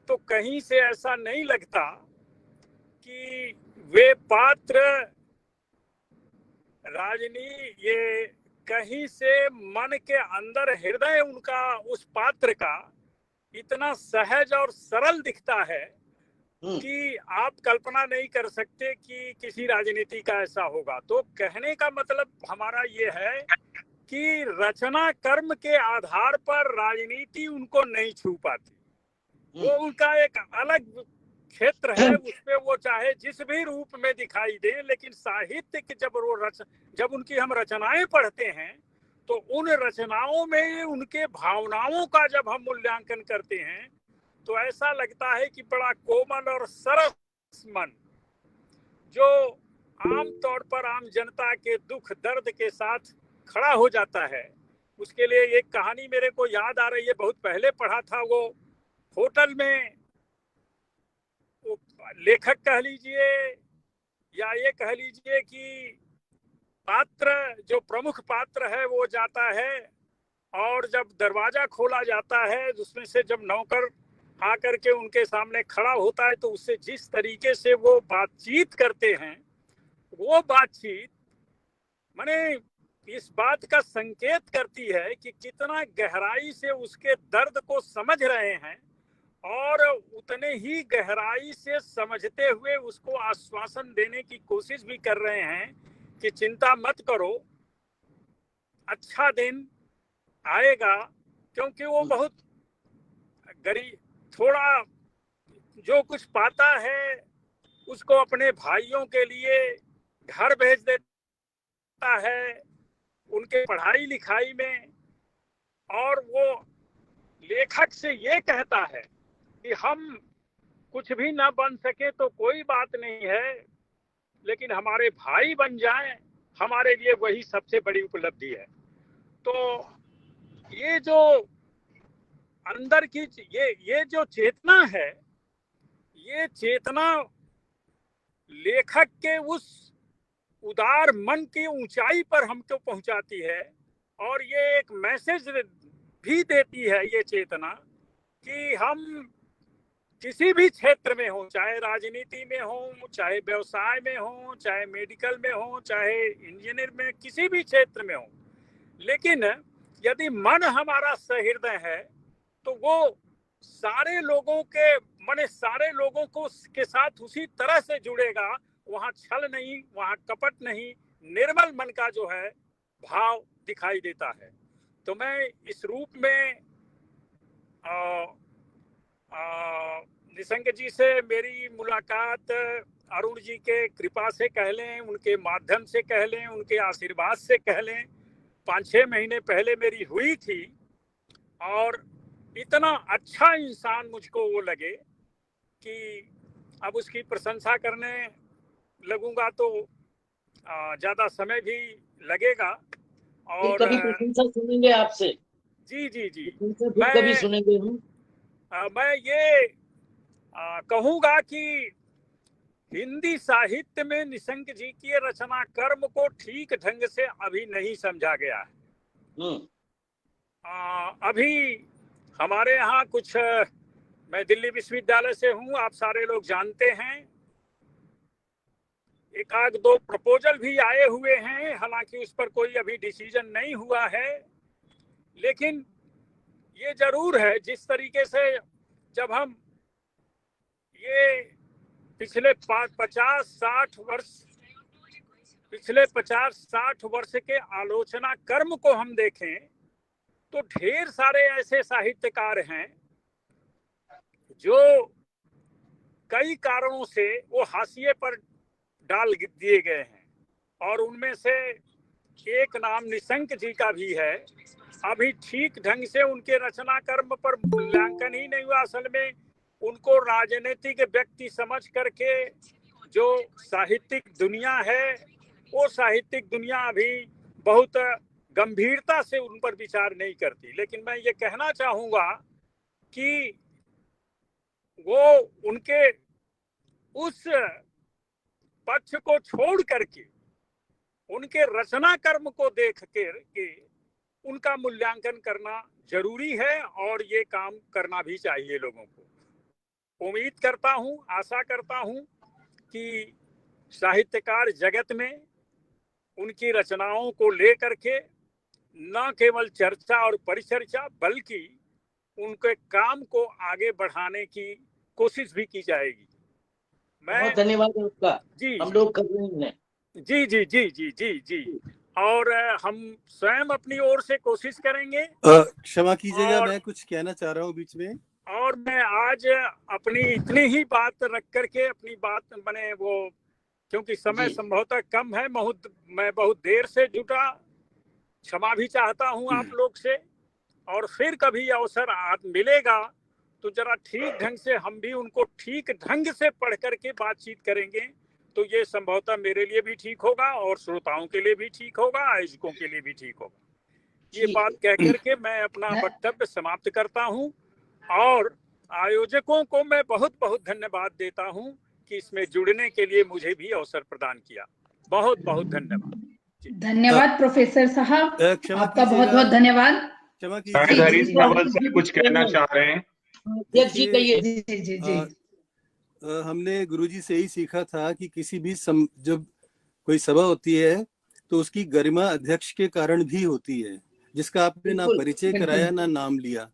[SPEAKER 8] तो कहीं से ऐसा नहीं लगता कि वे पात्र ये कहीं से मन के अंदर हृदय उनका उस पात्र का इतना सहज और सरल दिखता है कि आप कल्पना नहीं कर सकते कि किसी राजनीति का ऐसा होगा। तो कहने का मतलब हमारा ये है कि रचना कर्म के आधार पर राजनीति उनको नहीं छू पाती। वो उनका एक अलग क्षेत्र है, उसमें वो चाहे जिस भी रूप में दिखाई दे, लेकिन साहित्य की जब उनकी हम रचनाएं पढ़ते हैं तो उन रचनाओं में उनके भावनाओं का जब हम मूल्यांकन करते हैं तो ऐसा लगता है कि बड़ा कोमल और सरस मन, जो आम तौर पर आम जनता के दुख दर्द के साथ खड़ा हो जाता है। उसके लिए एक कहानी मेरे को याद आ रही है, बहुत पहले पढ़ा था। वो होटल में वो लेखक कह लीजिए या ये कह लीजिए कि पात्र, जो प्रमुख पात्र है, वो जाता है और जब दरवाजा खोला जाता है उसमें से जब नौकर आकर के उनके सामने खड़ा होता है तो उससे जिस तरीके से वो बातचीत करते हैं, वो बातचीत माने इस बात का संकेत करती है कि कितना गहराई से उसके दर्द को समझ रहे हैं और उतने ही गहराई से समझते हुए उसको आश्वासन देने की कोशिश भी कर रहे हैं कि चिंता मत करो, अच्छा दिन आएगा। क्योंकि वो बहुत गरीब, थोड़ा जो कुछ पाता है उसको अपने भाइयों के लिए घर भेज देता है, उनके पढ़ाई लिखाई में, और वो लेखक से ये कहता है कि हम कुछ भी ना बन सके तो कोई बात नहीं है, लेकिन हमारे भाई बन जाएं, हमारे लिए वही सबसे बड़ी उपलब्धि है। तो ये जो अंदर की ये जो चेतना है, ये चेतना लेखक के उस उदार मन की ऊंचाई पर हमको पहुंचाती है और ये एक मैसेज भी देती है, ये चेतना, कि हम किसी भी क्षेत्र में हो, चाहे राजनीति में हो, चाहे व्यवसाय में हो, चाहे मेडिकल में हो, चाहे इंजीनियर में, किसी भी क्षेत्र में हो, लेकिन यदि मन हमारा सहृदय है तो वो सारे लोगों के माने सारे लोगों को के साथ उसी तरह से जुड़ेगा। वहाँ छल नहीं, वहाँ कपट नहीं, निर्मल मन का जो है भाव दिखाई देता है। तो मैं इस रूप में निशंक जी से मेरी मुलाकात अरुण जी के कृपा से कह लें, उनके माध्यम से कह लें, उनके आशीर्वाद से कह लें, 5-6 महीने पहले मेरी हुई थी और इतना अच्छा इंसान मुझको वो लगे कि अब उसकी प्रशंसा करने लगूंगा तो ज्यादा समय भी लगेगा। और
[SPEAKER 6] कभी प्रशंसा सुनेंगे आपसे।
[SPEAKER 8] जी जी जी,
[SPEAKER 6] कभी सुनेंगे हम।
[SPEAKER 8] मैं ये कहूंगा कि हिंदी साहित्य में निशंक जी की रचना कर्म को ठीक ढंग से अभी नहीं समझा गया है। अभी हमारे यहाँ कुछ, मैं दिल्ली विश्वविद्यालय से हूँ, आप सारे लोग जानते हैं, एक आध दो प्रपोजल भी आए हुए हैं, हालांकि उस पर कोई अभी डिसीजन नहीं हुआ है, लेकिन ये जरूर है जिस तरीके से जब हम ये पिछले 50-60 वर्ष के आलोचना कर्म को हम देखें तो ढेर सारे ऐसे साहित्यकार हैं जो कई कारणों से वो हाशिए पर डाल दिए गए हैं, और उनमें से एक नाम निशंक जी का भी है। अभी ठीक ढंग से उनके रचना कर्म पर मूल्यांकन ही नहीं हुआ। असल में उनको राजनीतिक व्यक्ति समझ करके जो साहित्यिक दुनिया है, वो साहित्यिक दुनिया अभी बहुत गंभीरता से उन पर विचार नहीं करती। लेकिन मैं ये कहना चाहूंगा कि वो उनके उस पक्ष को छोड़ करके उनके रचना कर्म को देख के उनका मूल्यांकन करना जरूरी है, और ये काम करना भी चाहिए लोगों को। उम्मीद करता हूँ, आशा करता हूँ कि साहित्यकार जगत में उनकी रचनाओं को लेकर के न केवल चर्चा और परिचर्चा बल्कि उनके काम को आगे बढ़ाने की कोशिश भी की जाएगी।
[SPEAKER 6] बहुत धन्यवाद आपका
[SPEAKER 8] जी,
[SPEAKER 6] हम लोग कर रहे हैं।
[SPEAKER 8] जी जी जी जी जी जी, और हम स्वयं अपनी ओर से कोशिश करेंगे।
[SPEAKER 1] क्षमा कीजिएगा, मैं कुछ कहना चाह रहा हूँ बीच में।
[SPEAKER 8] और मैं आज अपनी इतनी ही बात रख करके अपनी बात मैंने वो, क्योंकि समय संभवतः कम है, मैं बहुत देर से जुटा क्षमा भी चाहता हूं आप लोग से, और फिर कभी अवसर मिलेगा तो जरा ठीक ढंग से हम भी उनको ठीक ढंग से पढ़ करके बातचीत करेंगे, तो ये संभवतः मेरे लिए भी ठीक होगा और श्रोताओं के लिए भी ठीक होगा, आयोजकों के लिए भी ठीक होगा। ये बात कह करके मैं अपना वक्तव्य समाप्त करता हूं, और आयोजकों को मैं बहुत बहुत धन्यवाद देता हूं कि इसमें जुड़ने के लिए मुझे भी अवसर प्रदान किया। बहुत बहुत धन्यवाद।
[SPEAKER 5] धन्यवाद प्रोफेसर साहब, आपका बहुत बहुत धन्यवाद।
[SPEAKER 1] क्षमा
[SPEAKER 3] शायद हरीश नवल सर कुछ कहना चाह रहे हैं।
[SPEAKER 6] जी कहिए।
[SPEAKER 5] जी।
[SPEAKER 1] हमने गुरुजी से ही सीखा था कि किसी भी जब कोई सभा होती है तो उसकी गरिमा अध्यक्ष के कारण भी होती है, जिसका आपने ना परिचय कराया ना नाम लिया।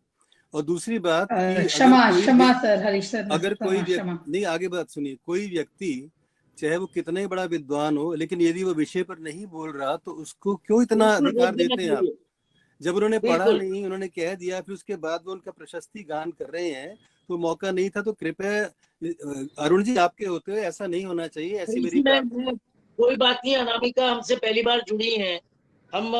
[SPEAKER 1] और दूसरी बात,
[SPEAKER 5] क्षमा सर, हरीश सर,
[SPEAKER 1] अगर कोई नहीं, आगे बात सुनिए, कोई व्यक्ति चाहे वो कितना ही बड़ा विद्वान हो, लेकिन यदि वो विषय पर नहीं बोल रहा तो उसको क्यों इतना अधिकार देते हैं आप? जब उन्होंने पढ़ा नहीं, उन्होंने कह दिया, फिर उसके बाद वो उनका प्रशस्ति गान कर रहे हैं, तो मौका नहीं था। तो कृपया अरुण जी, आपके होते हुए ऐसा नहीं होना चाहिए, ऐसी मेरी बात।
[SPEAKER 6] कोई बात नहीं, अनामिका हमसे पहली बार जुड़ी हैं, हम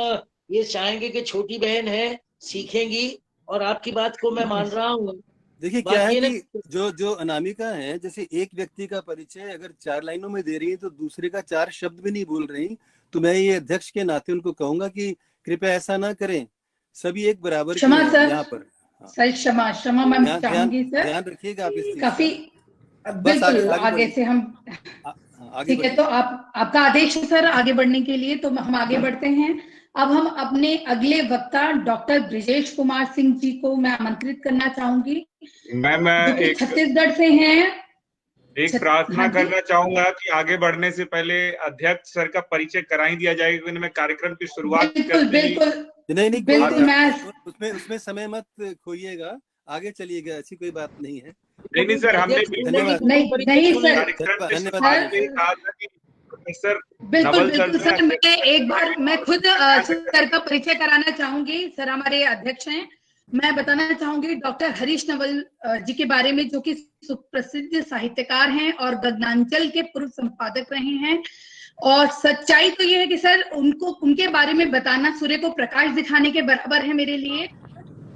[SPEAKER 6] ये चाहेंगे कि छोटी बहन है, सीखेंगी, और आपकी बात को मैं मान रहा हूँ।
[SPEAKER 1] देखिए क्या है कि जो अनामिका है, जैसे एक व्यक्ति का परिचय अगर 4 लाइनों में दे रही है तो दूसरे का 4 शब्द भी नहीं बोल रही, तो मैं ये अध्यक्ष के नाते उनको कहूंगा कि कृपया ऐसा ना करें, सभी एक बराबर यहाँ पर।
[SPEAKER 5] सर क्षमा मैं चाहूंगी सर,
[SPEAKER 1] ध्यान रखिएगा आप इस
[SPEAKER 5] काफी बिल्कुल आगे से हम ठीक है। तो आपका आदेश है सर आगे बढ़ने के लिए, तो हम आगे बढ़ते हैं। अब हम अपने अगले वक्ता डॉक्टर ब्रिजेश कुमार सिंह जी को मैं आमंत्रित करना चाहूंगी।
[SPEAKER 3] मैं
[SPEAKER 5] छत्तीसगढ़ से हैं।
[SPEAKER 3] एक प्रार्थना करना चाहूंगा कि आगे बढ़ने से पहले अध्यक्ष सर का परिचय करा ही दिया जाएगा, क्योंकि मैं कार्यक्रम की शुरुआत
[SPEAKER 5] बिल्कुल
[SPEAKER 1] मैं उसमें समय मत खोइएगा, आगे चलिएगा, ऐसी कोई बात नहीं है।
[SPEAKER 3] नहीं सर, हमने
[SPEAKER 5] नहीं सर, बिल्कुल सर, मैं खुद सर का परिचय कराना चाहूंगी। सर हमारे अध्यक्ष हैं। मैं बताना चाहूंगी डॉक्टर हरीश नवल जी के बारे में, जो कि सुप्रसिद्ध साहित्यकार हैं और गगनांचल के पूर्व संपादक रहे हैं। और सच्चाई तो ये है कि सर उनके बारे में बताना सूर्य को प्रकाश दिखाने के बराबर है मेरे लिए,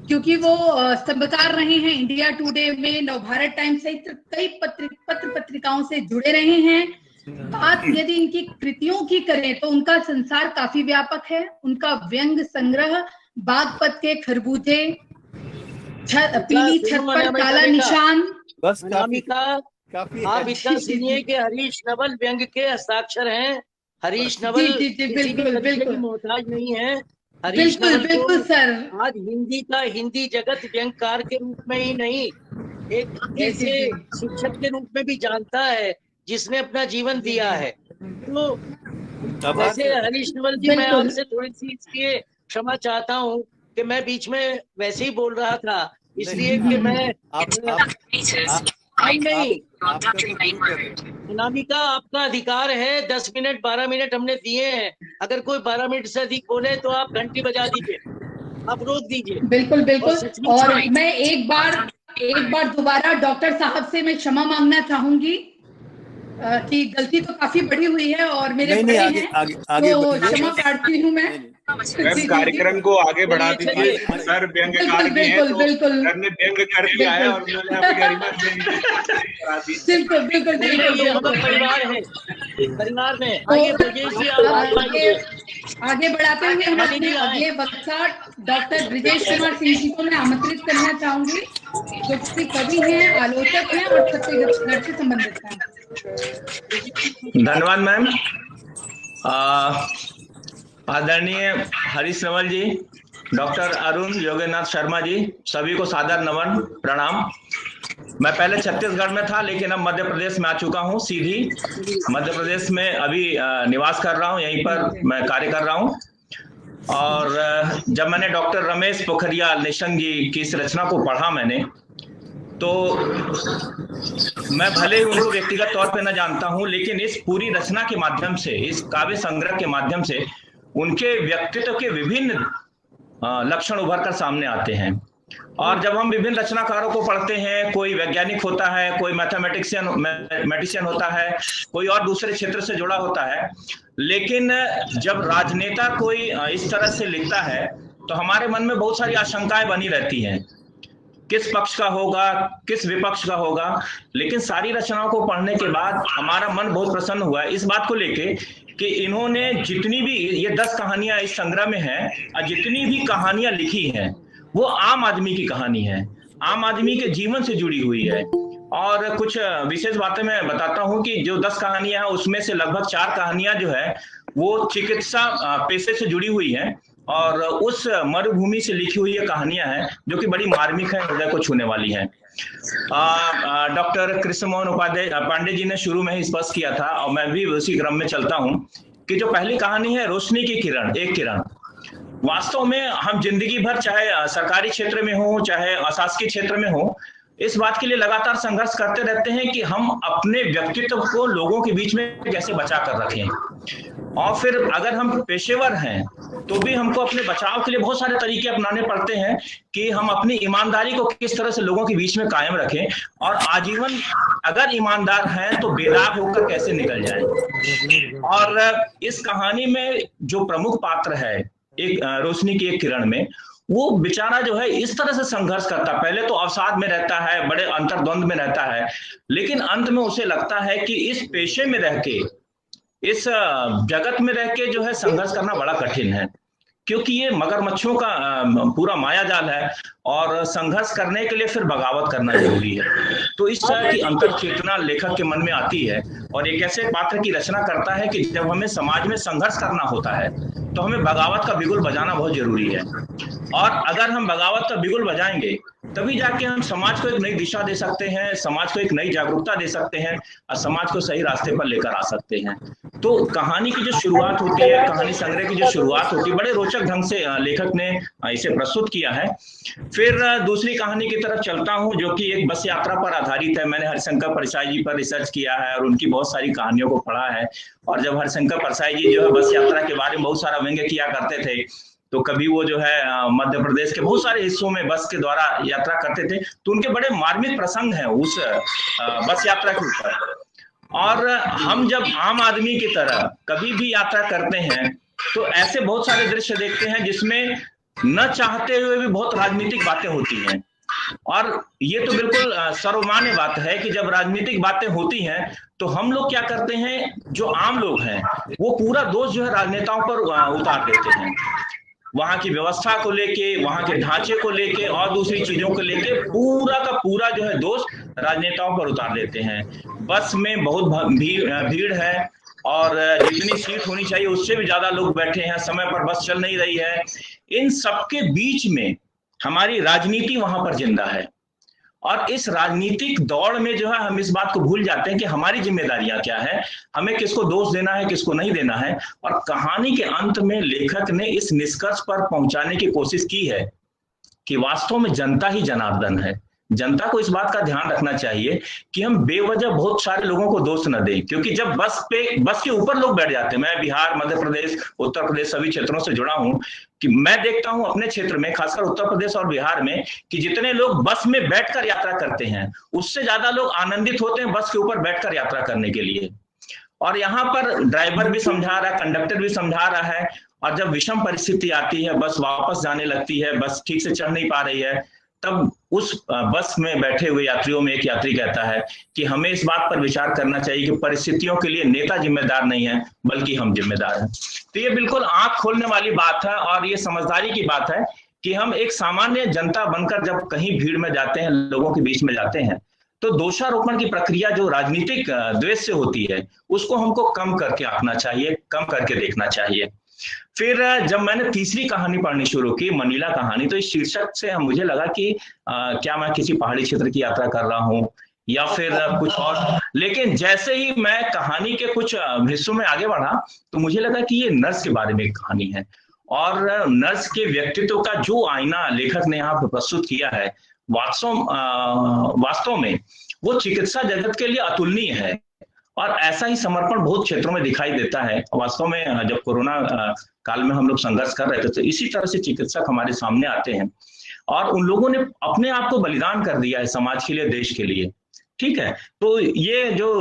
[SPEAKER 5] क्योंकि वो स्तंभकार रहे हैं। इंडिया टुडे में, नवभारत टाइम्स सहित कई पत्र पत्रिकाओं से जुड़े रहे हैं। बात यदि इनकी कृतियों की करें तो उनका संसार काफी व्यापक है। उनका व्यंग संग्रह बागपत के खरबूजे, पीली छत पर काला निशान,
[SPEAKER 1] बस
[SPEAKER 6] काफी आप इतना सुनिए कि हरीश नवल व्यंग के हस्ताक्षर हैं। हरीश नवल बिल्कुल मोहताज नहीं है। हरीश नवल बिल्कुल सर आज हिंदी जगत व्यंगकार के रूप में ही नहीं, एक ऐसे शिक्षक के रूप में भी जानता है जिसने अपना जीवन दिया है। तो वैसे हरीश नवल जी, मैं आपसे थोड़ी सी इसलिए क्षमा चाहता हूँ कि मैं बीच में वैसे ही बोल रहा था, इसलिए कि मैं नहीं। अनामिका, आपका अधिकार है, 10 मिनट 12 मिनट हमने दिए हैं। अगर कोई 12 मिनट से अधिक बोले तो आप घंटी बजा दीजिए, आप रोक दीजिए। बिल्कुल और मैं एक बार दोबारा डॉक्टर साहब से मैं क्षमा मांगना चाहूंगी कि गलती तो काफी बड़ी हुई है और मेरे बड़े हैं, तो क्षमा प्रार्थी हूँ मैं।
[SPEAKER 3] कार्यक्रम को आगे बढ़ा दीजिए। सर व्यंग्यकार भी हैं, तो सर ने व्यंग कर दिया है और उन्होंने अपनी गरिमा
[SPEAKER 6] बिल्कुल परिवार है, परिवार में आगे बढ़ाते हुए हम अपने अगले वक्ता डॉक्टर ब्रिजेश कुमार सिंह जी को मैं आमंत्रित करना चाहूंगी, जो कि कवि हैं, आलोचक हैं और छत्तीसगढ़ से संबंधित हैं।
[SPEAKER 9] धन्यवाद मैम। आदरणीय हरीश नवल जी, डॉक्टर अरुण योगेनाथ शर्मा जी, सभी को सादर नमन प्रणाम। मैं पहले छत्तीसगढ़ में था, लेकिन अब मध्य प्रदेश में आ चुका हूँ। सीधी मध्य प्रदेश में अभी निवास कर रहा हूँ, यहीं पर मैं कार्य कर रहा हूँ। और जब मैंने डॉक्टर रमेश पोखरियाल निशंक जी की इस रचना को पढ़ा मैंने, तो मैं भले ही उनको व्यक्तिगत तौर पे न जानता हूं, लेकिन इस पूरी रचना के माध्यम से, इस काव्य संग्रह के माध्यम से उनके व्यक्तित्व के विभिन्न लक्षण उभर कर सामने आते हैं। और जब हम विभिन्न रचनाकारों को पढ़ते हैं, कोई वैज्ञानिक होता है, कोई मैथमेटिशियन होता है, कोई और दूसरे क्षेत्र से जुड़ा होता है, लेकिन जब राजनेता कोई इस तरह से लिखता है तो हमारे मन में बहुत सारी आशंकाएं बनी रहती हैं, किस पक्ष का होगा, किस विपक्ष का होगा। लेकिन सारी रचनाओं को पढ़ने के बाद हमारा मन बहुत प्रसन्न हुआ है इस बात को लेके कि इन्होंने जितनी भी, ये 10 कहानियां इस संग्रह में हैं, और जितनी भी कहानियां लिखी हैं वो आम आदमी की कहानी है, आम आदमी के जीवन से जुड़ी हुई है। और कुछ विशेष बातें मैं बताता हूं कि जो 10 कहानियां हैं उसमें से लगभग 4 कहानियां जो है वो चिकित्सा पेशे से जुड़ी हुई हैं और उस मरुभूमि से लिखी हुई ये कहानियां हैं जो कि बड़ी मार्मिक है, हृदय को छूने वाली हैं। डॉक्टर कृष्ण मोहन पांडे जी ने शुरू में ही स्पष्ट किया था और मैं भी उसी क्रम में चलता हूं कि जो पहली कहानी है रोशनी की किरण, एक किरण। वास्तव में हम जिंदगी भर चाहे सरकारी क्षेत्र में हो चाहे अशासकीय क्षेत्र में हो, इस बात के लिए लगातार संघर्ष करते रहते हैं कि हम अपने व्यक्तित्व को लोगों के बीच में कैसे बचा कर रखें। और फिर अगर हम पेशेवर हैं तो भी हमको अपने बचाव के लिए बहुत सारे तरीके अपनाने पड़ते हैं कि हम अपनी ईमानदारी को किस तरह से लोगों के बीच में कायम रखें और आजीवन अगर ईमानदार हैं तो बेदाग होकर कैसे निकल जाएं। और इस कहानी में जो प्रमुख पात्र है एक रोशनी की एक किरण में, वो बेचारा जो है इस तरह से संघर्ष करता, पहले तो अवसाद में रहता है, बड़े अंतर्द्वंद में रहता है, लेकिन अंत में उसे लगता है कि इस पेशे में रह के, इस जगत में रह के जो है संघर्ष करना बड़ा कठिन है, क्योंकि ये मगरमच्छों का पूरा माया जाल है और संघर्ष करने के लिए फिर बगावत करना जरूरी है। तो इस तरह की अंतर चेतना लेखक के मन में आती है और एक ऐसे पात्र की रचना करता है कि जब हमें समाज में संघर्ष करना होता है तो हमें बगावत का बिगुल बजाना बहुत जरूरी है। और अगर हम बगावत का बिगुल बजाएंगे तभी जाके हम समाज को एक नई दिशा दे सकते हैं, समाज को एक नई जागरूकता दे सकते हैं और समाज को सही रास्ते पर लेकर आ सकते हैं। तो कहानी की जो शुरुआत होती है, कहानी संग्रह की जो शुरुआत होती है, बड़े रोचक ढंग से लेखक ने इसे प्रस्तुत किया है। फिर दूसरी कहानी की तरफ चलता हूं जो कि एक बस यात्रा पर आधारित है। मैंने हरिशंकर परसाई जी पर रिसर्च किया है और उनकी बहुत सारी कहानियों को पढ़ा है। और जब हरिशंकर परसाई जी जो है बस यात्रा के बारे में बहुत सारा व्यंग्य किया करते थे, तो कभी वो जो है मध्य प्रदेश के बहुत सारे हिस्सों में बस के द्वारा यात्रा करते थे, तो उनके बड़े मार्मिक प्रसंग हैं उस बस यात्रा के ऊपर। और हम जब आम आदमी की तरह कभी भी यात्रा करते हैं तो ऐसे बहुत सारे दृश्य देखते हैं जिसमें न चाहते हुए भी बहुत राजनीतिक बातें होती हैं। और ये तो बिल्कुल सर्वमान्य बात है कि जब राजनीतिक बातें होती हैं तो हम लोग क्या करते हैं, जो आम लोग हैं वो पूरा दोष जो है राजनेताओं पर उतार देते हैं, वहां की व्यवस्था को लेके, वहां के ढांचे को लेके और दूसरी चीजों को लेके पूरा का पूरा जो है दोष राजनेताओं पर उतार देते हैं। बस में बहुत भीड़ है और जितनी सीट होनी चाहिए उससे भी ज्यादा लोग बैठे हैं, समय पर बस चल नहीं रही है। इन सबके बीच में हमारी राजनीति वहां पर जिंदा है और इस राजनीतिक दौड़ में जो है हम इस बात को भूल जाते हैं कि हमारी जिम्मेदारियां क्या है, हमें किसको दोष देना है, किसको नहीं देना है। और कहानी के अंत में लेखक ने इस निष्कर्ष पर पहुंचाने की कोशिश की है कि वास्तव में जनता ही जनार्दन है। जनता को इस बात का ध्यान रखना चाहिए कि हम बेवजह बहुत सारे लोगों को दोष न दें, क्योंकि जब बस के ऊपर लोग बैठ जाते हैं, मैं बिहार, मध्य प्रदेश, उत्तर प्रदेश सभी क्षेत्रों से जुड़ा हूं कि मैं देखता हूं अपने क्षेत्र में, खासकर उत्तर प्रदेश और बिहार में, कि जितने लोग बस में बैठकर यात्रा करते हैं उससे ज्यादा लोग आनंदित होते हैं बस के ऊपर बैठकर यात्रा करने के लिए। और यहाँ पर ड्राइवर भी समझा रहा है, कंडक्टर भी समझा रहा है, और जब विषम परिस्थिति आती है, बस वापस जाने लगती है, बस ठीक से चल नहीं पा रही है, तब उस बस में बैठे हुए यात्रियों में एक यात्री कहता है कि हमें इस बात पर विचार करना चाहिए कि परिस्थितियों के लिए नेता जिम्मेदार नहीं है बल्कि हम जिम्मेदार हैं। तो ये बिल्कुल आंख खोलने वाली बात है और ये समझदारी की बात है कि हम एक सामान्य जनता बनकर जब कहीं भीड़ में जाते हैं, लोगों के बीच में जाते हैं, तो दोषारोपण की प्रक्रिया जो राजनीतिक द्वेष से होती है उसको हमको कम करके आंकना चाहिए, कम करके देखना चाहिए। फिर जब मैंने तीसरी कहानी पढ़नी शुरू की, मनीला कहानी, तो इस शीर्षक से मुझे लगा कि क्या मैं किसी पहाड़ी क्षेत्र की यात्रा कर रहा हूँ या फिर कुछ और। लेकिन जैसे ही मैं कहानी के कुछ हिस्सों में आगे बढ़ा तो मुझे लगा कि ये नर्स के बारे में एक कहानी है और नर्स के व्यक्तित्व का जो आईना लेखक ने यहाँ पर प्रस्तुत किया है वास्तव में वो चिकित्सा जगत के लिए अतुलनीय है। और ऐसा ही समर्पण बहुत क्षेत्रों में दिखाई देता है। वास्तव में जब कोरोना काल में हम लोग संघर्ष कर रहे थे तो इसी तरह से चिकित्सक हमारे सामने आते हैं और उन लोगों ने अपने आप को बलिदान कर दिया है समाज के लिए, देश के लिए। ठीक है, तो ये जो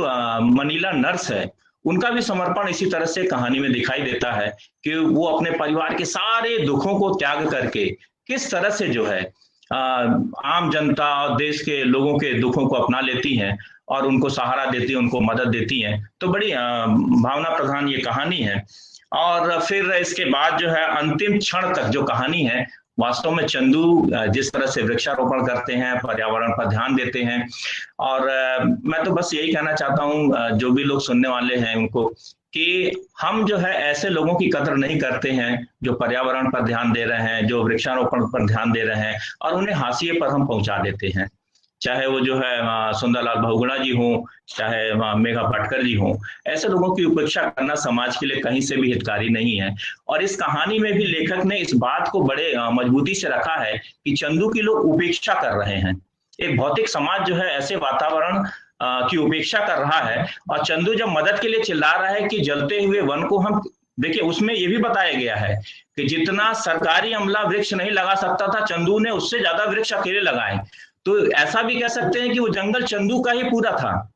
[SPEAKER 9] मनीला नर्स है, उनका भी समर्पण इसी तरह से कहानी में दिखाई देता है कि वो अपने परिवार के सारे दुखों को त्याग करके किस तरह से जो है आम जनता और देश के लोगों के दुखों को अपना लेती हैं और उनको सहारा देती हैं, उनको मदद देती हैं। तो बड़ी भावना प्रधान ये कहानी है। और फिर इसके बाद जो है अंतिम क्षण तक जो कहानी है, वास्तव में चंदू जिस तरह से वृक्षारोपण करते हैं, पर्यावरण पर ध्यान देते हैं। और मैं तो बस यही कहना चाहता हूँ जो भी लोग सुनने वाले हैं उनको, कि हम जो है ऐसे लोगों की कदर नहीं करते हैं जो पर्यावरण पर ध्यान दे रहे हैं, जो वृक्षारोपण पर ध्यान दे रहे हैं, और उन्हें हाशिए पर हम पहुंचा देते हैं। चाहे वो जो है सुंदरलाल बहुगुणा जी हों, चाहे मेघा पाटकर जी हों, ऐसे लोगों की उपेक्षा करना समाज के लिए कहीं से भी हितकारी नहीं है। और इस कहानी में भी लेखक ने इस बात को बड़े मजबूती से रखा है कि चंदू की लोग उपेक्षा कर रहे हैं। एक भौतिक समाज जो है ऐसे वातावरण की उपेक्षा कर रहा है, और चंदू जब मदद के लिए चिल्ला रहा है कि जलते हुए वन को हम, देखिए उसमें ये भी बताया गया है कि जितना सरकारी अमला वृक्ष नहीं लगा सकता था, चंदू ने उससे ज्यादा वृक्ष अकेले लगाए। तो ऐसा भी कह सकते हैं कि वो जंगल चंदू का ही पूरा था,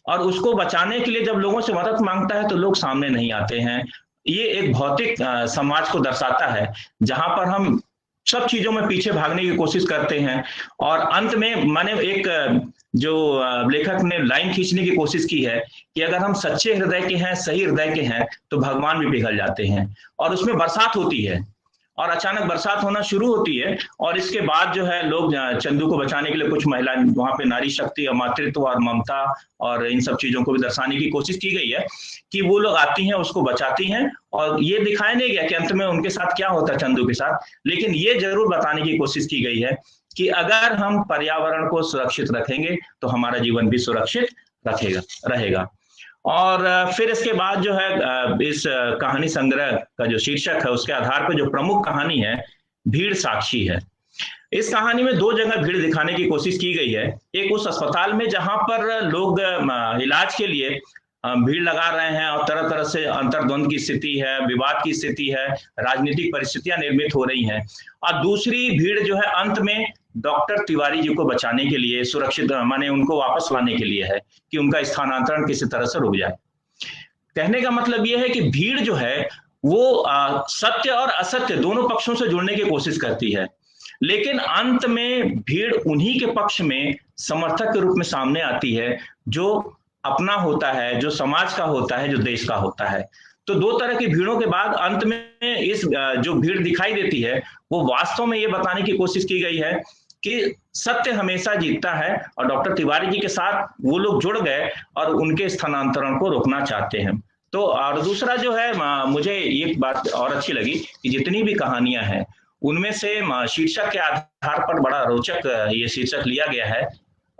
[SPEAKER 9] और उसको बचाने के लिए जब लोगों से मदद मांगता है तो लोग सामने नहीं आते हैं। ये एक भौतिक समाज को दर्शाता है जहां पर हम सब चीजों में पीछे भागने की कोशिश करते हैं, और अंत में मैंने एक जो लेखक ने लाइन खींचने की कोशिश की है कि अगर हम सच्चे हृदय के हैं, सही हृदय के हैं, तो भगवान भी पिघल जाते हैं। और उसमें बरसात होती है, और अचानक बरसात होना शुरू होती है, और इसके बाद जो है लोग चंदू को बचाने के लिए कुछ महिलाएं, वहां पे नारी शक्ति और मातृत्व और ममता और इन सब चीजों को भी दर्शाने की कोशिश की गई है कि वो लोग आती हैं, उसको बचाती हैं। और ये दिखाया नहीं गया कि अंत में उनके साथ क्या होता है चंदू के साथ, लेकिन ये जरूर बताने की कोशिश की गई है कि अगर हम पर्यावरण को सुरक्षित रखेंगे तो हमारा जीवन भी सुरक्षित रहेगा। और फिर इसके बाद जो है इस कहानी संग्रह का जो शीर्षक है, उसके आधार पर जो प्रमुख कहानी है, भीड़ साक्षी है। इस कहानी में दो जगह भीड़ दिखाने की कोशिश की गई है। एक उस अस्पताल में जहां पर लोग इलाज के लिए भीड़ लगा रहे हैं और तरह तरह से अंतर्द्वंद की स्थिति है, विवाद की स्थिति है, राजनीतिक परिस्थितियां निर्मित हो रही हैं। और दूसरी भीड़ जो है अंत में डॉक्टर तिवारी जी को बचाने के लिए, सुरक्षित माने उनको वापस लाने के लिए है कि उनका स्थानांतरण किसी तरह से रुक जाए। कहने का मतलब यह है कि भीड़ जो है वो सत्य और असत्य दोनों पक्षों से जुड़ने की कोशिश करती है, लेकिन अंत में भीड़ उन्हीं के पक्ष में समर्थक के रूप में सामने आती है जो अपना होता है, जो समाज का होता है, जो देश का होता है। तो दो तरह की भीड़ों के बाद अंत में इस जो भीड़ दिखाई देती है वो वास्तव में ये बताने की कोशिश की गई है कि सत्य हमेशा जीतता है, और डॉक्टर तिवारी जी के साथ वो लोग जुड़ गए और उनके स्थानांतरण को रोकना चाहते हैं। तो और दूसरा जो है, मुझे ये बात और अच्छी लगी कि जितनी भी कहानियां हैं उनमें से शीर्षक के आधार पर बड़ा रोचक ये शीर्षक लिया गया है,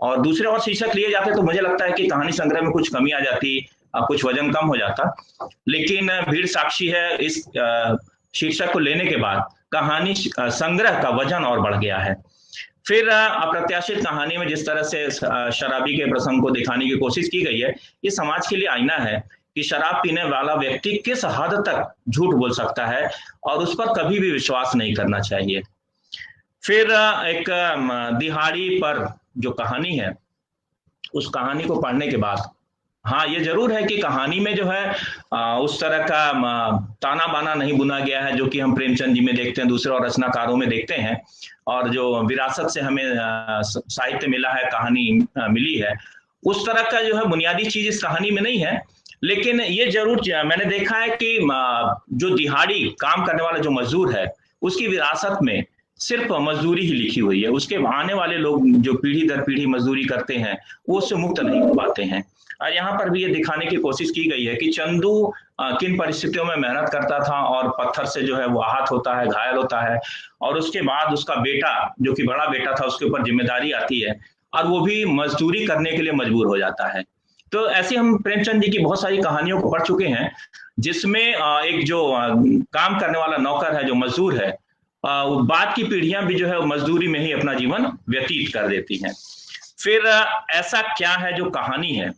[SPEAKER 9] और दूसरे और शीर्षक लिए जाते तो मुझे लगता है कि कहानी संग्रह में कुछ कमी आ जाती, कुछ वजन कम हो जाता। लेकिन भीड़ साक्षी है इस शीर्षक को लेने के बाद कहानी संग्रह का वजन और बढ़ गया है। फिर अप्रत्याशित कहानी में जिस तरह से शराबी के प्रसंग को दिखाने की कोशिश की गई है, ये समाज के लिए आईना है कि शराब पीने वाला व्यक्ति किस हद तक झूठ बोल सकता है और उस पर कभी भी विश्वास नहीं करना चाहिए। फिर एक दिहाड़ी पर जो कहानी है, उस कहानी को पढ़ने के बाद हाँ ये जरूर है कि कहानी में जो है उस तरह का ताना बाना नहीं बुना गया है जो कि हम प्रेमचंद जी में देखते हैं, दूसरे और रचनाकारों में देखते हैं, और जो विरासत से हमें साहित्य मिला है, कहानी मिली है, उस तरह का जो है बुनियादी चीज इस कहानी में नहीं है। लेकिन ये जरूर मैंने देखा है कि जो दिहाड़ी काम करने वाला जो मजदूर है उसकी विरासत में सिर्फ मजदूरी ही लिखी हुई है, उसके आने वाले लोग जो पीढ़ी दर पीढ़ी मजदूरी करते हैं वो उससे मुक्त नहीं हो पाते हैं। और यहाँ पर भी ये दिखाने की कोशिश की गई है कि चंदू किन परिस्थितियों में मेहनत करता था और पत्थर से जो है वो आहत होता है, घायल होता है, और उसके बाद उसका बेटा जो कि बड़ा बेटा था उसके ऊपर जिम्मेदारी आती है और वो भी मजदूरी करने के लिए मजबूर हो जाता है। तो ऐसी हम प्रेमचंद जी की बहुत सारी कहानियों को पढ़ चुके हैं जिसमें एक जो काम करने वाला नौकर है, जो मजदूर है, बाद की पीढ़ियां भी जो है मजदूरी में ही अपना जीवन व्यतीत कर देती हैं। फिर ऐसा क्या है जो कहानी है,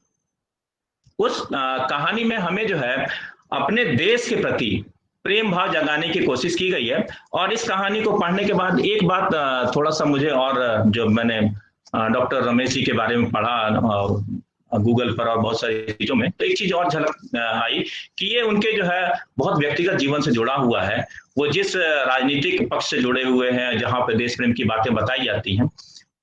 [SPEAKER 9] उस कहानी में हमें जो है अपने देश के प्रति प्रेम भाव जगाने की कोशिश की गई है। और इस कहानी को पढ़ने के बाद एक बात थोड़ा सा मुझे, और जो मैंने डॉक्टर रमेश जी के बारे में पढ़ा गूगल पर और बहुत सारी चीजों में, तो एक चीज और झलक आई कि ये उनके जो है बहुत व्यक्तिगत जीवन से जुड़ा हुआ है। वो जिस राजनीतिक पक्ष से जुड़े हुए हैं, जहां पे देश प्रेम की बातें बताई जाती हैं,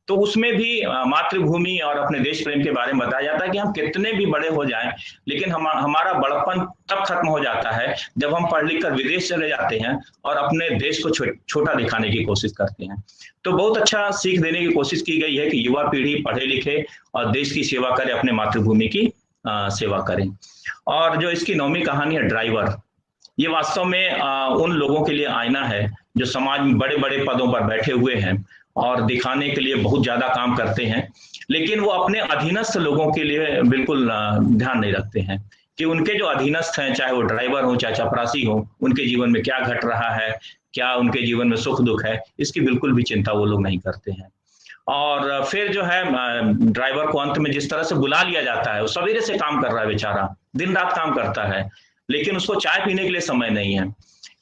[SPEAKER 9] तो उसमें भी मातृभूमि और अपने देश प्रेम के बारे में बताया जाता है कि हम कितने भी बड़े हो जाएं, लेकिन हमारा बड़प्पन तब खत्म हो जाता है जब हम पढ़ लिख कर विदेश चले जाते हैं और अपने देश को छोटा दिखाने की कोशिश करते हैं। तो बहुत अच्छा सीख देने की कोशिश की गई है कि युवा पीढ़ी पढ़े लिखे और देश की सेवा करे, अपने मातृभूमि की सेवा करें। और जो इसकी 9वीं कहानी है ड्राइवर, ये वास्तव में उन लोगों के लिए आईना है जो समाज में बड़े बड़े पदों पर बैठे हुए हैं और दिखाने के लिए बहुत ज्यादा काम करते हैं, लेकिन वो अपने अधीनस्थ लोगों के लिए बिल्कुल ध्यान नहीं रखते हैं कि उनके जो अधीनस्थ हैं, चाहे वो ड्राइवर हो चाहे चपरासी हो, उनके जीवन में क्या घट रहा है, क्या उनके जीवन में सुख दुख है, इसकी बिल्कुल भी चिंता वो लोग नहीं करते हैं। और फिर जो है ड्राइवर को अंत में जिस तरह से बुला लिया जाता है, वो सवेरे से काम कर रहा है बेचारा, दिन रात काम करता है, लेकिन उसको चाय पीने के लिए समय नहीं है।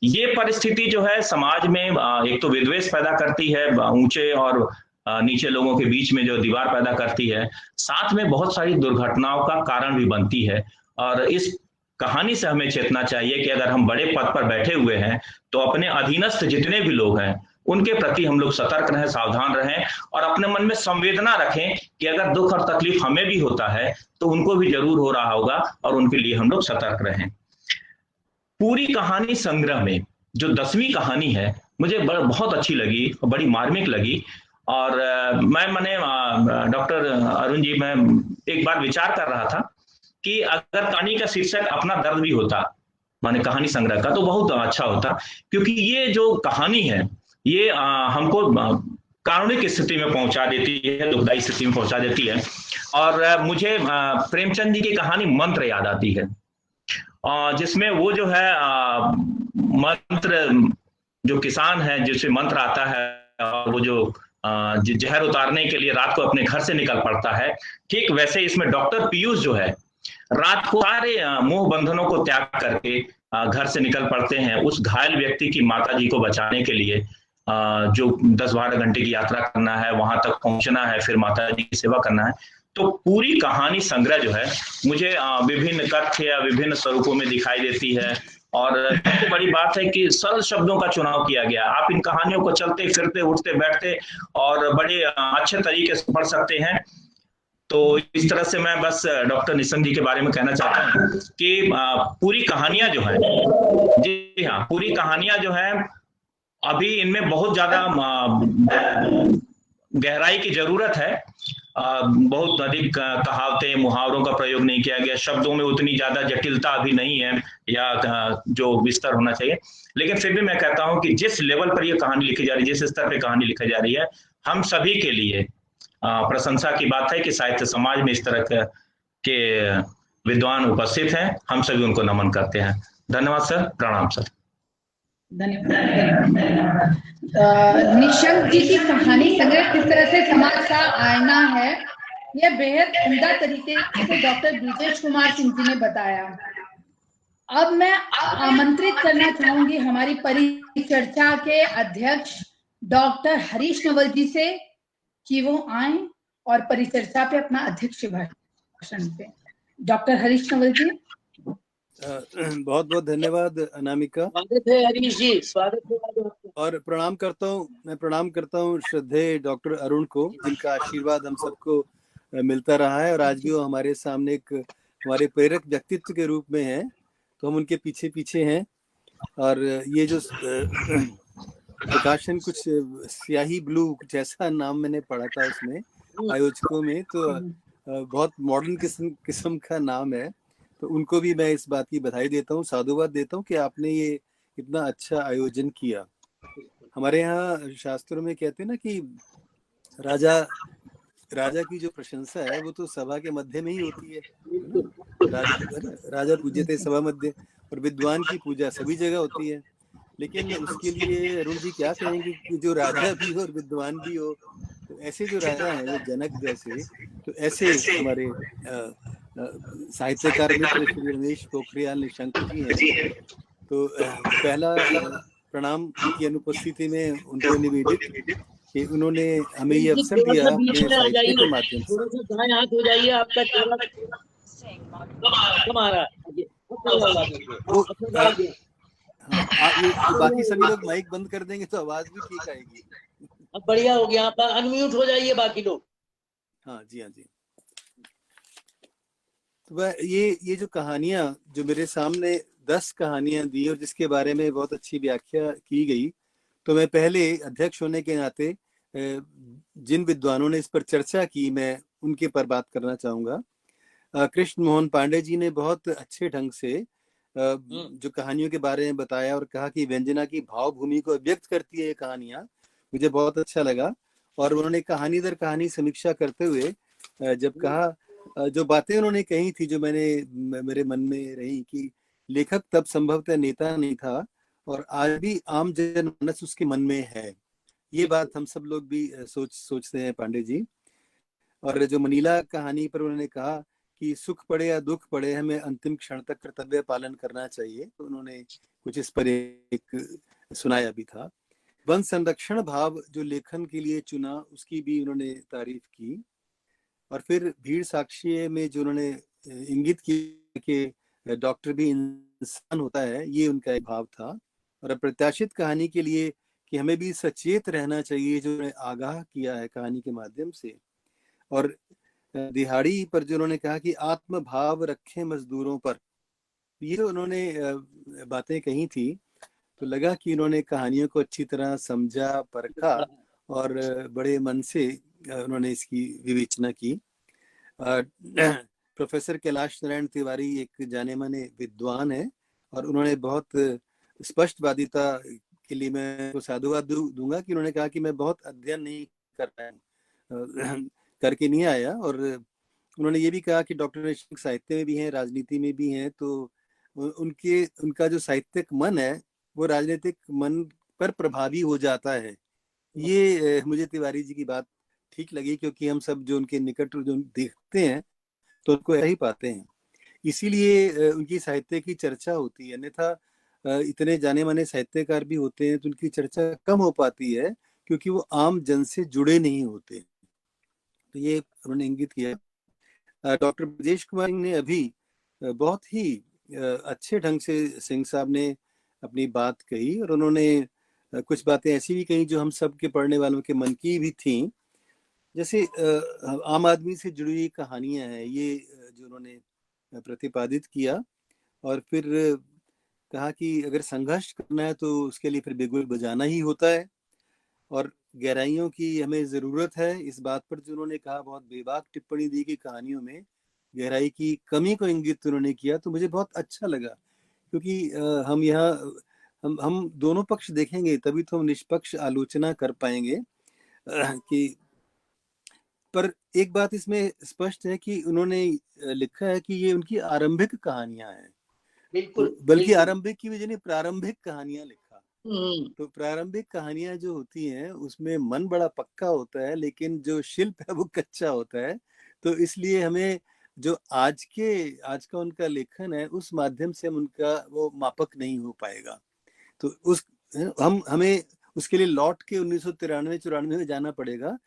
[SPEAKER 9] ये परिस्थिति जो है समाज में एक तो विद्वेष पैदा करती है, ऊंचे और नीचे लोगों के बीच में जो दीवार पैदा करती है, साथ में बहुत सारी दुर्घटनाओं का कारण भी बनती है। और इस कहानी से हमें चेतना चाहिए कि अगर हम बड़े पद पर बैठे हुए हैं तो अपने अधीनस्थ जितने भी लोग हैं उनके प्रति हम लोग सतर्क रहें, सावधान रहें और अपने मन में संवेदना रखें कि अगर दुख और तकलीफ हमें भी होता है तो उनको भी जरूर हो रहा होगा और उनके लिए हम लोग सतर्क रहें। पूरी कहानी संग्रह में जो 10वीं कहानी है मुझे बहुत अच्छी लगी और बड़ी मार्मिक लगी। और मैंने डॉक्टर अरुण जी, मैं एक बार विचार कर रहा था कि अगर कहानी का शीर्षक अपना दर्द भी होता, माने कहानी संग्रह का, तो बहुत अच्छा होता, क्योंकि ये जो कहानी है ये हमको कारुणिक स्थिति में पहुंचा देती है, दुखदायी स्थिति में पहुंचा देती है। और मुझे प्रेमचंद जी की कहानी मंत्र याद आती है, जिसमें वो जो है मंत्र, जो किसान है जिससे मंत्र आता है और वो जो जहर उतारने के लिए रात को अपने घर से निकल पड़ता है, ठीक वैसे इसमें डॉक्टर पीयूष जो है रात को सारे मोह बंधनों को त्याग करके घर से निकल पड़ते हैं उस घायल व्यक्ति की माता जी को बचाने के लिए, जो 10-12 घंटे की यात्रा करना है, वहां तक पहुंचना है, फिर माता जी की सेवा करना है। तो पूरी कहानी संग्रह जो है मुझे विभिन्न कथ्य या विभिन्न स्वरूपों में दिखाई देती है। और सबसे बड़ी बात है कि सरल शब्दों का चुनाव किया गया। आप इन कहानियों को चलते फिरते उठते बैठते और बड़े अच्छे तरीके से पढ़ सकते हैं। तो इस तरह से मैं बस डॉक्टर निशंक जी के बारे में कहना चाहता हूँ कि पूरी कहानियां जो है, जी हाँ, पूरी कहानियां जो है अभी इनमें बहुत ज्यादा गहराई की जरूरत है। बहुत अधिक कहावतें मुहावरों का प्रयोग नहीं किया गया, शब्दों में उतनी ज्यादा जटिलता अभी नहीं है या जो विस्तार होना चाहिए। लेकिन फिर भी मैं कहता हूं कि जिस लेवल पर यह कहानी लिखी जा रही है, जिस स्तर पर कहानी लिखी जा रही है, हम सभी के लिए प्रशंसा की बात है कि साहित्य समाज में इस तरह के विद्वान उपस्थित हैं। हम सभी उनको नमन करते हैं। धन्यवाद सर, प्रणाम सर।
[SPEAKER 5] धन्यवाद। निशंक जी की कहानी संग्रह किस तरह से समाज का आईना है, यह बेहद उम्दा तरीके से डॉक्टर ब्रिजेश कुमार सिंह जी ने बताया। अब मैं आमंत्रित करना चाहूंगी हमारी परिचर्चा के अध्यक्ष डॉक्टर हरीश नवल जी से कि वो आए और परिचर्चा पे अपना अध्यक्ष भाषण पे। डॉक्टर हरीश नवल जी।
[SPEAKER 1] बहुत बहुत धन्यवाद अनामिका।
[SPEAKER 6] स्वागत है हरीश जी, स्वागत है।
[SPEAKER 1] और प्रणाम करता हूँ श्रद्धेय डॉक्टर अरुण को, जिनका आशीर्वाद हम सबको मिलता रहा है और आज भी वो हमारे सामने एक हमारे प्रेरक व्यक्तित्व के रूप में है, तो हम उनके पीछे पीछे हैं। और ये जो प्रकाशन कुछ स्याही ब्लू जैसा नाम मैंने पढ़ा था उसमें आयोजकों में, तो बहुत मॉडर्न किस्म का नाम है। तो उनको भी मैं इस बात की बधाई देता हूँ, साधुवाद देता हूँ कि आपने ये इतना अच्छा आयोजन किया। हमारे यहाँ शास्त्रों में कहते हैं ना कि राजा की जो प्रशंसा है वो तो सभा के मध्य में ही होती है। राजा पूज्यते सभा मध्य, और विद्वान की पूजा सभी जगह होती है। लेकिन उसके लिए अरुण जी क्या कहेंगे कि जो राजा भी हो और विद्वान भी हो, तो ऐसे जो राजा हैं, वो जनक जैसे, तो ऐसे हमारे साहित्यकार मित्र श्री रमेश पोखरियाल निशंक जी हैं, तो पहला प्रणाम की अनुपस्थिति में उनको निवेदित कि उन्होंने हमें ये अवसर
[SPEAKER 6] थोड़ा
[SPEAKER 1] दिया
[SPEAKER 6] सा बीच
[SPEAKER 1] अपने
[SPEAKER 6] में आ
[SPEAKER 1] साहित्य
[SPEAKER 6] जाइए,
[SPEAKER 1] के माध्यम से।
[SPEAKER 6] थोड़ा सा दाएं हाथ हो जाइए, आपका चेहरा कम आ रहा है।
[SPEAKER 1] वो ये बाकी सभी लोग माइक बंद कर देंगे तो आवाज भी ठीक आएगी।
[SPEAKER 6] अब बढ़िया हो गया, आप अनम्यूट हो जाइए बाकी लोग।
[SPEAKER 1] हाँ जी, हाँ जी। तो वह ये जो कहानियां जो मेरे सामने 10 कहानियां दी और जिसके बारे में बहुत अच्छी व्याख्या की गई, तो मैं पहले अध्यक्ष होने के नाते जिन विद्वानों ने इस पर चर्चा की मैं उनके पर बात करना चाहूंगा। कृष्ण मोहन पांडे जी ने बहुत अच्छे ढंग से जो कहानियों के बारे में बताया और कहा कि व्यंजना की भावभूमि को व्यक्त करती है ये कहानियां, मुझे बहुत अच्छा लगा। और उन्होंने कहानी दर कहानी समीक्षा करते हुए जब कहा जो बातें उन्होंने कही थी जो मेरे मन में रही कि लेखक तब संभवतः नेता नहीं था और आज भी आम जनमानस उसके मन में है, ये बात हम सब लोग भी सोचते हैं पांडे जी। और जो मनीला कहानी पर उन्होंने कहा कि सुख पड़े या दुख पड़े हमें अंतिम क्षण तक कर्तव्य पालन करना चाहिए, तो उन्होंने कुछ इस पर एक सुनाया भी था। वन संरक्षण भाव जो लेखन के लिए चुना उसकी भी उन्होंने तारीफ की। और फिर भीड़ साक्षी में जो उन्होंने इंगित किया कि डॉक्टर भी इंसान होता है, ये उनका एक भाव था। और अप्रत्याशित कहानी के लिए कि हमें भी सचेत रहना चाहिए जो उन्होंने आगाह किया है कहानी के माध्यम से। और दिहाड़ी पर जो उन्होंने कहा कि आत्म भाव रखें मजदूरों पर, ये उन्होंने बातें कही थी, तो लगा कि उन्होंने कहानियों को अच्छी तरह समझा, परखा और बड़े मन से उन्होंने इसकी विवेचना की। प्रोफेसर कैलाश नारायण तिवारी एक जाने माने विद्वान है और उन्होंने बहुत स्पष्टवादिता के लिए मैं साधुवाद दूंगा कि उन्होंने कहा कि मैं बहुत अध्ययन नहीं कर पाया, करके नहीं आया। और उन्होंने ये भी कहा कि डॉक्टर निशंक साहित्य में भी हैं, राजनीति में भी हैं, तो उनका जो साहित्यिक मन है वो राजनीतिक मन पर प्रभावी हो जाता है। ये मुझे तिवारी जी की बात ठीक लगी, क्योंकि हम सब जो उनके निकट जो देखते हैं तो उनको ऐसा ही पाते हैं, इसीलिए उनकी साहित्य की चर्चा होती है। अन्यथा इतने जाने माने साहित्यकार भी होते हैं तो उनकी चर्चा कम हो पाती है क्योंकि वो आम जन से जुड़े नहीं होते। तो ये उन्होंने इंगित किया। डॉक्टर ब्रजेश कुमार ने अभी बहुत ही अच्छे ढंग से सिंह साहब ने अपनी बात कही और उन्होंने कुछ बातें ऐसी भी कही जो हम सब के पढ़ने वालों के मन की भी थी। जैसे आम आदमी से जुड़ी हुई कहानियां हैं, ये जो उन्होंने प्रतिपादित किया। और फिर कहा कि अगर संघर्ष करना है तो उसके लिए फिर बिगुल बजाना ही होता है और गहराइयों की हमें ज़रूरत है। इस बात पर जो उन्होंने कहा, बहुत बेबाक टिप्पणी दी कि कहानियों में गहराई की कमी को इंगित उन्होंने किया, तो मुझे बहुत अच्छा लगा, क्योंकि हम यहाँ हम दोनों पक्ष देखेंगे तभी तो हम निष्पक्ष आलोचना कर पाएंगे। कि पर एक बात इसमें स्पष्ट है कि उन्होंने लिखा है कि ये उनकी आरंभिक कहानियां हैं,
[SPEAKER 6] बिल्कुल,
[SPEAKER 1] बल्कि आरंभिक की वजह नहीं, प्रारंभिक कहानियां लिखा। तो प्रारंभिक कहानियां जो होती हैं उसमें मन बड़ा पक्का होता है लेकिन जो शिल्प है वो कच्चा होता है। तो इसलिए हमें जो आज का उनका लेखन है उस माध्यम से हम उनका वो मापक नहीं हो पाएगा। तो हमें उसके लिए लौट के 1993-94 में जाना पड़ेगा।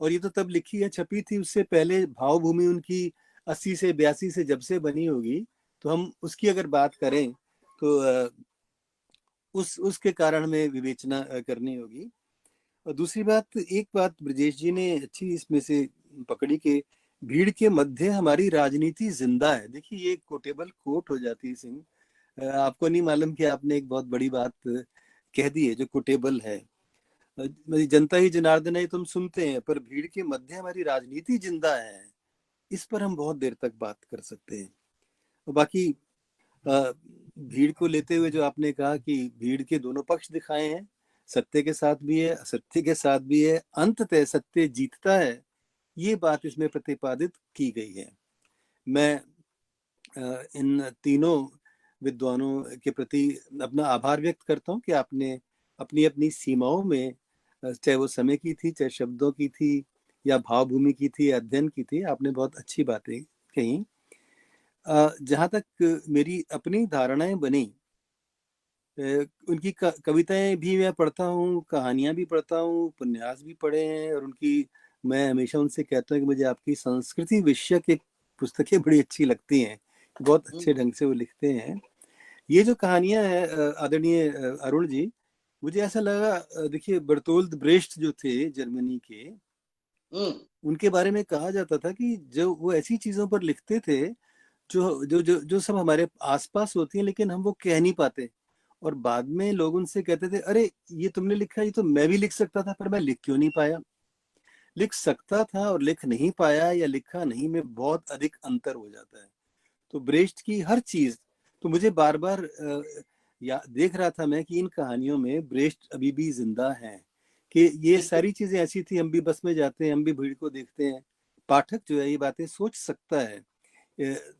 [SPEAKER 1] और ये तो तब लिखी है, छपी थी, उससे पहले भावभूमि उनकी 80 से 82 से जब से बनी होगी, तो हम उसकी अगर बात करें तो उसके कारण में विवेचना करनी होगी। और दूसरी बात, एक बात ब्रजेश जी ने अच्छी इसमें से पकड़ी कि भीड़ के मध्य हमारी राजनीति जिंदा है। देखिए ये कोटेबल कोट हो जाती है सिंह, आपको नहीं मालूम कि आपने एक बहुत बड़ी बात कह दी है जो कोटेबल है। जनता ही जनार्दन है तुम सुनते हैं, पर भीड़ के मध्य हमारी राजनीति जिंदा है, इस पर हम बहुत देर तक बात कर सकते हैं। और बाकी भीड़ को लेते हुए जो आपने कहा कि भीड़ के दोनों पक्ष दिखाए हैं, सत्य के साथ भी है, असत्य के साथ भी है, अंततः सत्य जीतता है, ये बात इसमें प्रतिपादित की गई है। मैं इन तीनों विद्वानों के प्रति अपना आभार व्यक्त करता हूँ कि आपने अपनी अपनी सीमाओं में, चाहे वो समय की थी, चाहे शब्दों की थी, या भावभूमि की थी, अध्ययन की थी, आपने बहुत अच्छी बातें कही। जहाँ तक मेरी अपनी धारणाएं बनी, उनकी कविताएं भी मैं पढ़ता हूँ, कहानियां भी पढ़ता हूँ, उपन्यास भी पढ़े हैं, और उनकी मैं हमेशा उनसे कहता हूँ कि मुझे आपकी संस्कृति विषयक एक पुस्तकें बड़ी अच्छी लगती हैं, बहुत अच्छे ढंग से वो लिखते हैं। ये जो कहानियां हैं आदरणीय अरुण जी, मुझे ऐसा लगा, देखिए बर्तोल्द ब्रेश्ट जो थे जर्मनी के, उनके बारे में कहा जाता था कि जो वो ऐसी चीजों पर लिखते थे जो जो जो जो सब हमारे आसपास होती हैं, लेकिन हम वो कह नहीं पाते, और बाद में लोग उनसे कहते थे, अरे ये तुमने लिखा, ये तो मैं भी लिख सकता था, पर मैं लिख क्यों नहीं पाया। लिख सकता था और लिख नहीं पाया या लिखा नहीं में बहुत अधिक अंतर हो जाता है। तो ब्रेश्ट की हर चीज, तो मुझे बार बार या देख रहा था मैं कि इन कहानियों में ब्रेश्ट अभी भी जिंदा हैं, कि ये सारी चीजें ऐसी थी, हम भी बस में जाते हैं, हम भी भीड़ को देखते हैं, पाठक जो है ये बातें सोच सकता है।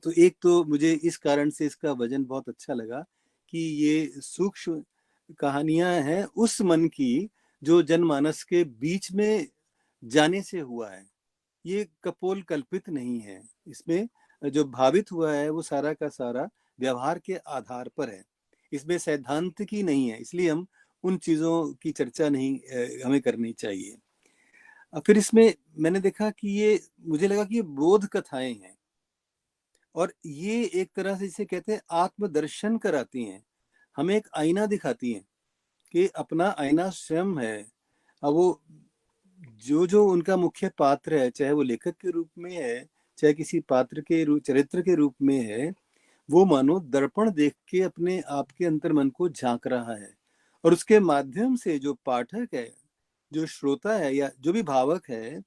[SPEAKER 1] तो एक तो मुझे इस कारण से इसका वजन बहुत अच्छा लगा कि ये सूक्ष्म कहानियां हैं उस मन की जो जनमानस के बीच में जाने से हुआ है। ये कपोल कल्पित नहीं है, इसमें जो भावित हुआ है वो सारा का सारा व्यवहार के आधार पर है, इसमें सैद्धांतिकी नहीं है, इसलिए हम उन चीजों की चर्चा नहीं हमें करनी चाहिए। फिर इसमें मैंने देखा कि ये, मुझे लगा कि ये बोध कथाएं हैं, और ये एक तरह से जिसे कहते हैं आत्मदर्शन कराती हैं, हमें एक आईना दिखाती हैं कि अपना आईना स्वयं है। अब वो जो उनका मुख्य पात्र है, चाहे वो लेखक के रूप में है, चाहे किसी पात्र के चरित्र के रूप में है, वो मानो दर्पण देख के अपने आप के अंतर मन को झांक रहा है, और उसके माध्यम से जो पाठक है, जो श्रोता है, या जो भी भावक है,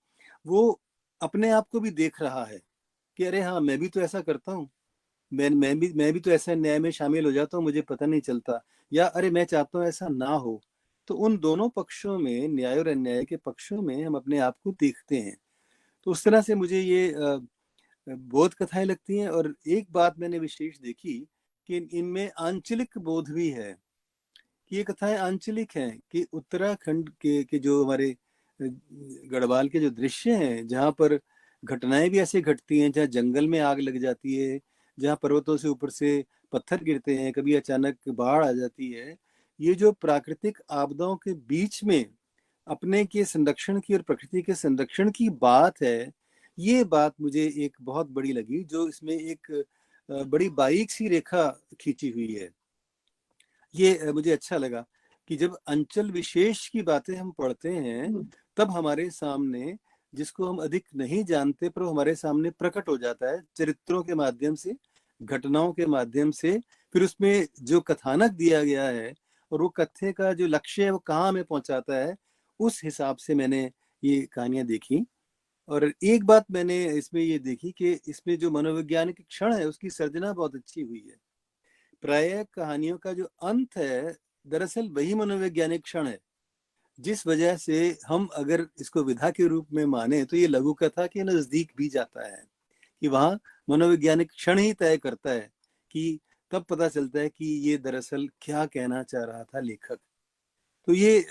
[SPEAKER 1] वो अपने आप को भी देख रहा है कि अरे हाँ, मैं भी तो ऐसा करता हूँ, मैं भी तो ऐसा न्याय में शामिल हो जाता हूँ, मुझे पता नहीं चलता, या अरे मैं चाहता हूँ ऐसा ना हो। तो उन दोनों पक्षों में, न्याय और अन्याय के पक्षों में हम अपने आप को देखते हैं। तो उस तरह से मुझे ये बोध कथाएं लगती हैं। और एक बात मैंने विशेष देखी कि इनमें आंचलिक बोध भी है, कि ये कथाएं आंचलिक हैं, कि उत्तराखंड के जो हमारे गढ़वाल के जो दृश्य हैं, जहाँ पर घटनाएं भी ऐसे घटती हैं, जहाँ जंगल में आग लग जाती है, जहाँ पर्वतों से ऊपर से पत्थर गिरते हैं, कभी अचानक बाढ़ आ जाती है, ये जो प्राकृतिक आपदाओं के बीच में अपने के संरक्षण की और प्रकृति के संरक्षण की बात है, ये बात मुझे एक बहुत बड़ी लगी, जो इसमें एक बड़ी बारीक सी रेखा खींची हुई है। ये मुझे अच्छा लगा कि जब अंचल विशेष की बातें हम पढ़ते हैं, तब हमारे सामने, जिसको हम अधिक नहीं जानते पर हमारे सामने प्रकट हो जाता है चरित्रों के माध्यम से, घटनाओं के माध्यम से, फिर उसमें जो कथानक दिया गया है और वो कथ्य का जो लक्ष्य है वो कहाँ हमें पहुंचाता है, उस हिसाब से मैंने ये कहानियां देखी। और एक बात मैंने इसमें ये देखी कि इसमें जो मनोवैज्ञानिक क्षण है उसकी सर्जना बहुत अच्छी हुई है। प्रायः कहानियों का जो अंत है दरअसल वही मनोवैज्ञानिक क्षण है, जिस वजह से हम अगर इसको विधा के रूप में माने तो ये लघु कथा के नजदीक भी जाता है, कि वहाँ मनोवैज्ञानिक क्षण ही तय करता है, कि तब पता चलता है कि ये दरअसल क्या कहना चाह रहा था लेखक। तो ये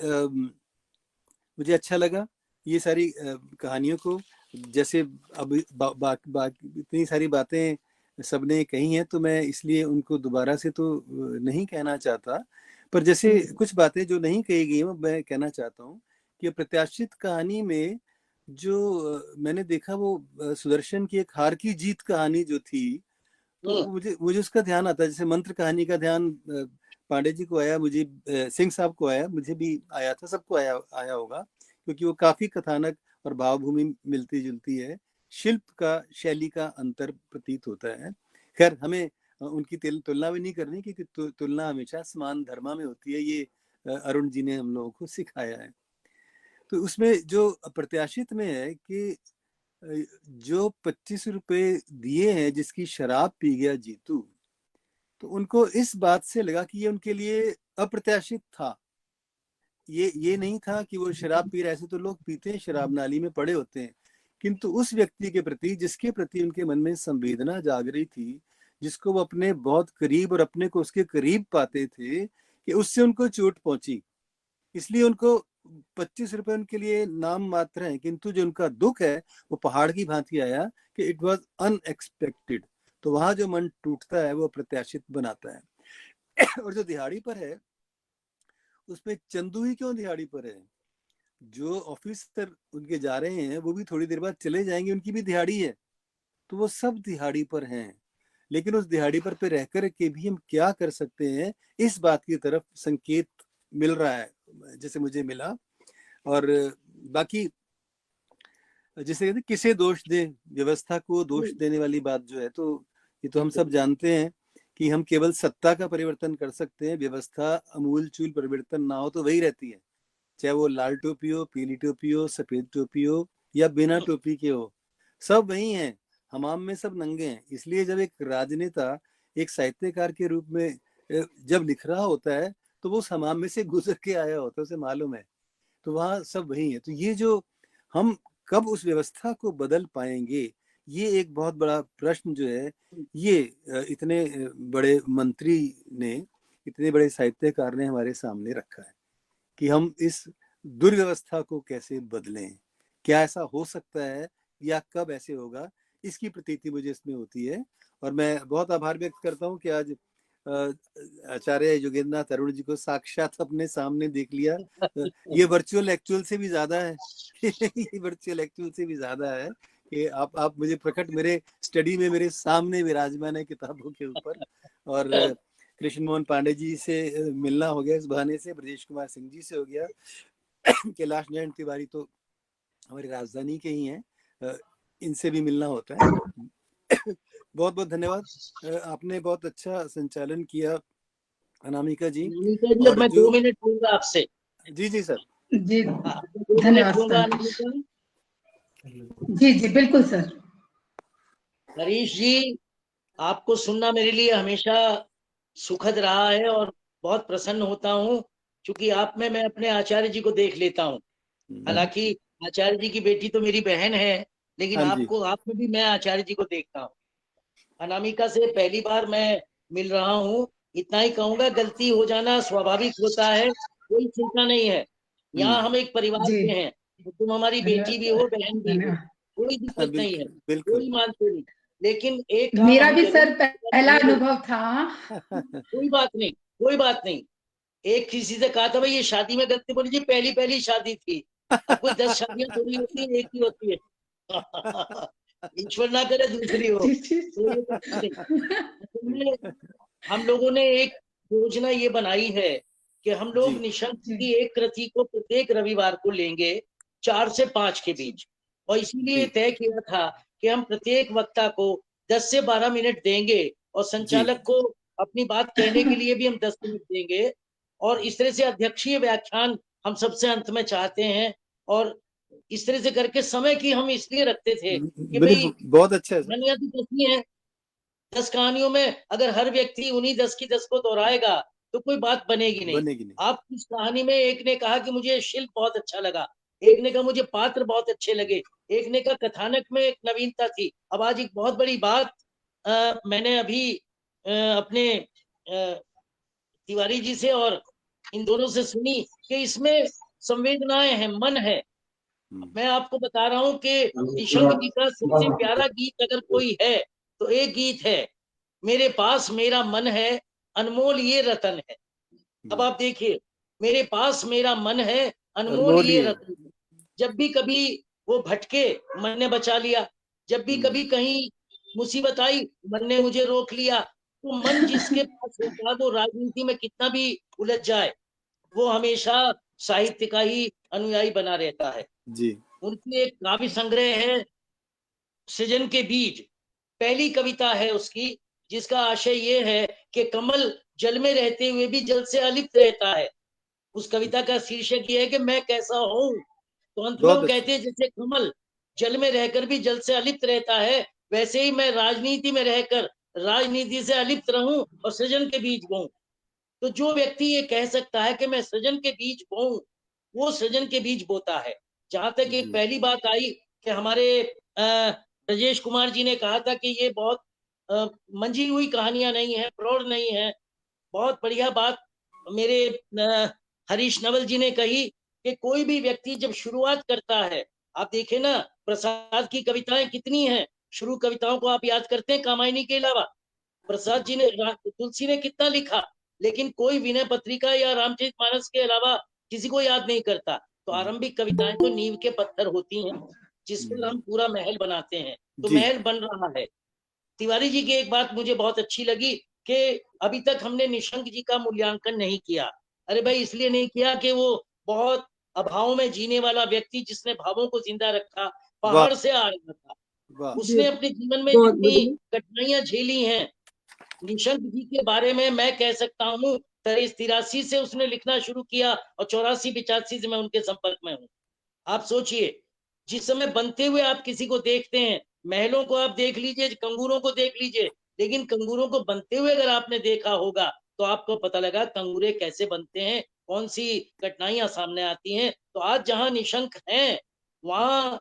[SPEAKER 1] मुझे अच्छा लगा ये सारी कहानियों को। जैसे अब इतनी सारी बातें सबने कही हैं, तो मैं इसलिए उनको दोबारा से तो नहीं कहना चाहता, पर जैसे कुछ बातें जो नहीं कही गई हैं मैं कहना चाहता हूँ कि प्रत्याशित कहानी में जो मैंने देखा, वो सुदर्शन की एक हार की जीत कहानी जो थी, तो मुझे उसका ध्यान आता है। जैसे मंत्र कहानी का ध्यान पांडे जी को आया, मुझे सिंह साहब को आया, मुझे भी आया था, सबको आया होगा, क्योंकि वो काफी कथानक और भावभूमि मिलती जुलती है, शिल्प का, शैली का अंतर प्रतीत होता है। खैर, हमें उनकी तुलना भी नहीं करनी, क्योंकि तुलना हमेशा समान धर्मा में होती है, ये अरुण जी ने हम लोगों को सिखाया है। तो उसमें जो प्रत्याशित में है कि जो 25 रुपए दिए हैं जिसकी शराब पी गया जीतू, तो उनको इस बात से लगा कि ये उनके लिए अप्रत्याशित था। ये नहीं था कि वो शराब पी रहा है, ऐसे तो लोग पीते हैं, शराब नाली में पड़े होते हैं, किंतु उस व्यक्ति के प्रति, जिसके प्रति उनके मन में संवेदना जाग रही थी, जिसको वो अपने बहुत करीब और अपने को उसके करीब पाते थे, कि उससे उनको चोट पहुंची, इसलिए उनको 25 रुपए उनके लिए नाम मात्र है, किंतु जो उनका दुख है वो पहाड़ की भांति आया, कि इट वाज अनएक्सपेक्टेड। तो वहां जो मन टूटता है वो प्रत्याशित बनाता है। और जो दिहाड़ी पर है उसमें चंदू ही क्यों दिहाड़ी पर है, जो ऑफिसर उनके जा रहे हैं वो भी थोड़ी देर बाद चले जाएंगे, उनकी भी दिहाड़ी है, तो वो सब दिहाड़ी पर हैं। लेकिन उस दिहाड़ी पर पे रह कर के भी हम क्या कर सकते हैं, इस बात की तरफ संकेत मिल रहा है जैसे मुझे मिला। और बाकी जिसे कहते किसे दोष दे, व्यवस्था को दोष देने वाली बात जो है, तो ये तो हम सब जानते हैं कि हम केवल सत्ता का परिवर्तन कर सकते हैं, व्यवस्था अमूलचूल परिवर्तन ना हो तो वही रहती है, चाहे वो लाल टोपी हो, पीली टोपी हो, सफेद टोपी हो या बिना टोपी के हो, सब वही हैं, हमाम में सब नंगे हैं। इसलिए जब एक राजनेता एक साहित्यकार के रूप में जब लिख रहा होता है तो वो उस हमाम में से गुजर के आया होता है, उसे मालूम है, तो वहाँ सब वही है। तो ये जो हम कब उस व्यवस्था को बदल पाएंगे, ये एक बहुत बड़ा प्रश्न जो है, ये इतने बड़े मंत्री ने, इतने बड़े साहित्यकार ने हमारे सामने रखा है कि हम इस दुर्व्यवस्था को कैसे बदलें, क्या ऐसा हो सकता है या कब ऐसे होगा, इसकी प्रतीति मुझे इसमें होती है। और मैं बहुत आभार व्यक्त करता हूँ कि आज आचार्य योगेंद्रनाथ अरुण जी को साक्षात अपने सामने देख लिया। ये वर्चुअल एक्चुअल से भी ज्यादा है ये वर्चुअल एक्चुअल से भी ज्यादा है कि आप मुझे प्रकट मेरे स्टडी में मेरे सामने विराजमान है किताबों के ऊपर। और कृष्ण मोहन पांडे जी से मिलना हो गया इस बहाने से, ब्रजेश कुमार सिंह जी से हो गया, कैलाश नारायण तिवारी तो हमारी राजधानी के ही हैं, इनसे भी मिलना होता है। बहुत बहुत धन्यवाद, आपने बहुत अच्छा संचालन किया अनामिका जी।
[SPEAKER 6] और मैं 2 मिनट लूंगा आपसे।
[SPEAKER 1] जी जी सर।
[SPEAKER 5] जी धन्यवाद सर। जी जी बिल्कुल सर।
[SPEAKER 6] हरीश जी, आपको सुनना मेरे लिए हमेशा सुखद रहा है और बहुत प्रसन्न होता हूँ, क्योंकि आप में मैं अपने आचार्य जी को देख लेता हूँ। हालांकि आचार्य जी की बेटी तो मेरी बहन है, लेकिन आपको, आप में भी मैं आचार्य जी को देखता हूँ। अनामिका से पहली बार मैं मिल रहा हूँ, इतना ही कहूंगा, गलती हो जाना स्वाभाविक होता है, कोई चिंता नहीं है। यहाँ हम एक परिवार के हैं, तो तुम हमारी बेटी भी हो, बहन भी हो, कोई दिक्कत नहीं है, कोई मानते नहीं। लेकिन एक
[SPEAKER 5] मेरा भी सर पहला अनुभव था।
[SPEAKER 6] कोई बात नहीं, कोई बात नहीं। एक किसी से कहा था भाई ये शादी में गलती बोली जी, पहली शादी थी, अब कोई 10 शादियां थोड़ी होती है, एक ही होती है ईश्वर ना करे दूसरी हो। तो हम लोगों ने एक योजना ये बनाई है कि हम लोग निशंक की एक कृति को प्रत्येक रविवार को लेंगे 4 से 5 के बीच, और इसीलिए तय किया था कि हम प्रत्येक वक्ता को 10 से 12 मिनट देंगे और संचालक को अपनी बात कहने के लिए भी हम 10 मिनट देंगे। और इस तरह से अध्यक्षीय व्याख्यान हम सबसे अंत में चाहते हैं, और इस तरह से करके समय की हम इसलिए रखते थे कि भाई
[SPEAKER 1] बहुत अच्छा है,
[SPEAKER 6] कहानियां तो 10 ही है, 10 कहानियों में अगर हर व्यक्ति उन्हीं 10 की 10 को दोहराएगा तो कोई बात बनेगी नहीं। आप इस कहानी में, एक ने कहा कि मुझे शिल्प बहुत अच्छा लगा, एक ने कहा मुझे पात्र बहुत अच्छे लगे, एक ने कहा कथानक में एक नवीनता थी। अब आज एक बहुत बड़ी बात मैंने अभी अपने तिवारी जी से और इन दोनों से सुनी कि इसमें संवेदनाएं हैं, मन है। मैं आपको बता रहा हूं कि निशंक जी का सबसे प्यारा गीत अगर कोई है तो एक गीत है, मेरे पास मेरा मन है, अनमोल ये रतन है। अब आप देखिए, मेरे पास मेरा मन है, अनमोल ये रतन है। जब भी कभी वो भटके, मन ने बचा लिया, जब भी कभी कहीं मुसीबत आई, मन ने मुझे रोक लिया। तो मन जिसके पास होता है, वो राजनीति में कितना भी उलझ जाए, वो हमेशा साहित्य का ही अनुयायी बना रहता है जी। उनकी एक काव्य संग्रह है सृजन के बीज, पहली कविता है उसकी, जिसका आशय ये है कि कमल जल में रहते हुए भी जल से अलिप्त रहता है। उस कविता का शीर्षक ये है कि मैं कैसा हूं। तो अंत में वो कहते हैं जैसे कमल जल में रहकर भी जल से अलिप्त रहता है, वैसे ही मैं राजनीति में रहकर राजनीति से अलिप्त रहूं और सृजन के बीज बोऊं। तो जो व्यक्ति ये कह सकता है कि मैं सृजन के बीज बोऊं, वो सृजन के बीज बोता है। जहां तक एक पहली बात आई कि हमारे ब्रजेश कुमार जी ने कहा था कि ये बहुत मंजी हुई कहानियां नहीं है, प्रौढ़ नहीं है, बहुत बढ़िया बात मेरे हरीश नवल जी ने कही कि कोई भी व्यक्ति जब शुरुआत करता है, आप देखें ना प्रसाद की कविताएं कितनी हैं, शुरू कविताओं को आप याद करते हैं कामायनी के अलावा? प्रसाद जी ने, तुलसी ने कितना लिखा, लेकिन कोई विनय पत्रिका या रामचरितमानस के अलावा किसी को याद नहीं करता। तो आरंभिक कविताएं तो नींव के पत्थर होती हैं जिस पर हम पूरा महल बनाते हैं। तो
[SPEAKER 1] जी।
[SPEAKER 6] महल बन रहा है। तिवारी जी की एक बात मुझे बहुत अच्छी लगी कि अभी तक हमने निशंक जी का मूल्यांकन नहीं किया। अरे भाई, इसलिए नहीं किया कि वो बहुत अभाव में जीने वाला व्यक्ति जिसने भावों को जिंदा रखा, पहाड़ से आ रहा था,
[SPEAKER 1] वाह
[SPEAKER 6] उसने अपने जीवन में
[SPEAKER 4] बहुत
[SPEAKER 6] जितनी
[SPEAKER 4] बढ़िया।
[SPEAKER 6] कठिनाइयां झेली हैं, निशंक जी के बारे में मैं कह सकता हूँ 83 से उसने लिखना शुरू किया और 84-85 से मैं उनके संपर्क में हूँ। आप सोचिए, जिस समय बनते हुए आप किसी को देखते हैं, महलों को आप देख लीजिए, कंगूरों को देख लीजिए, लेकिन कंगूरों को बनते हुए अगर आपने देखा होगा तो आपको पता लगा कंगूरे कैसे बनते हैं, कौन सी कठिनाइयां सामने आती हैं। तो आज जहां निशंक हैं, वहां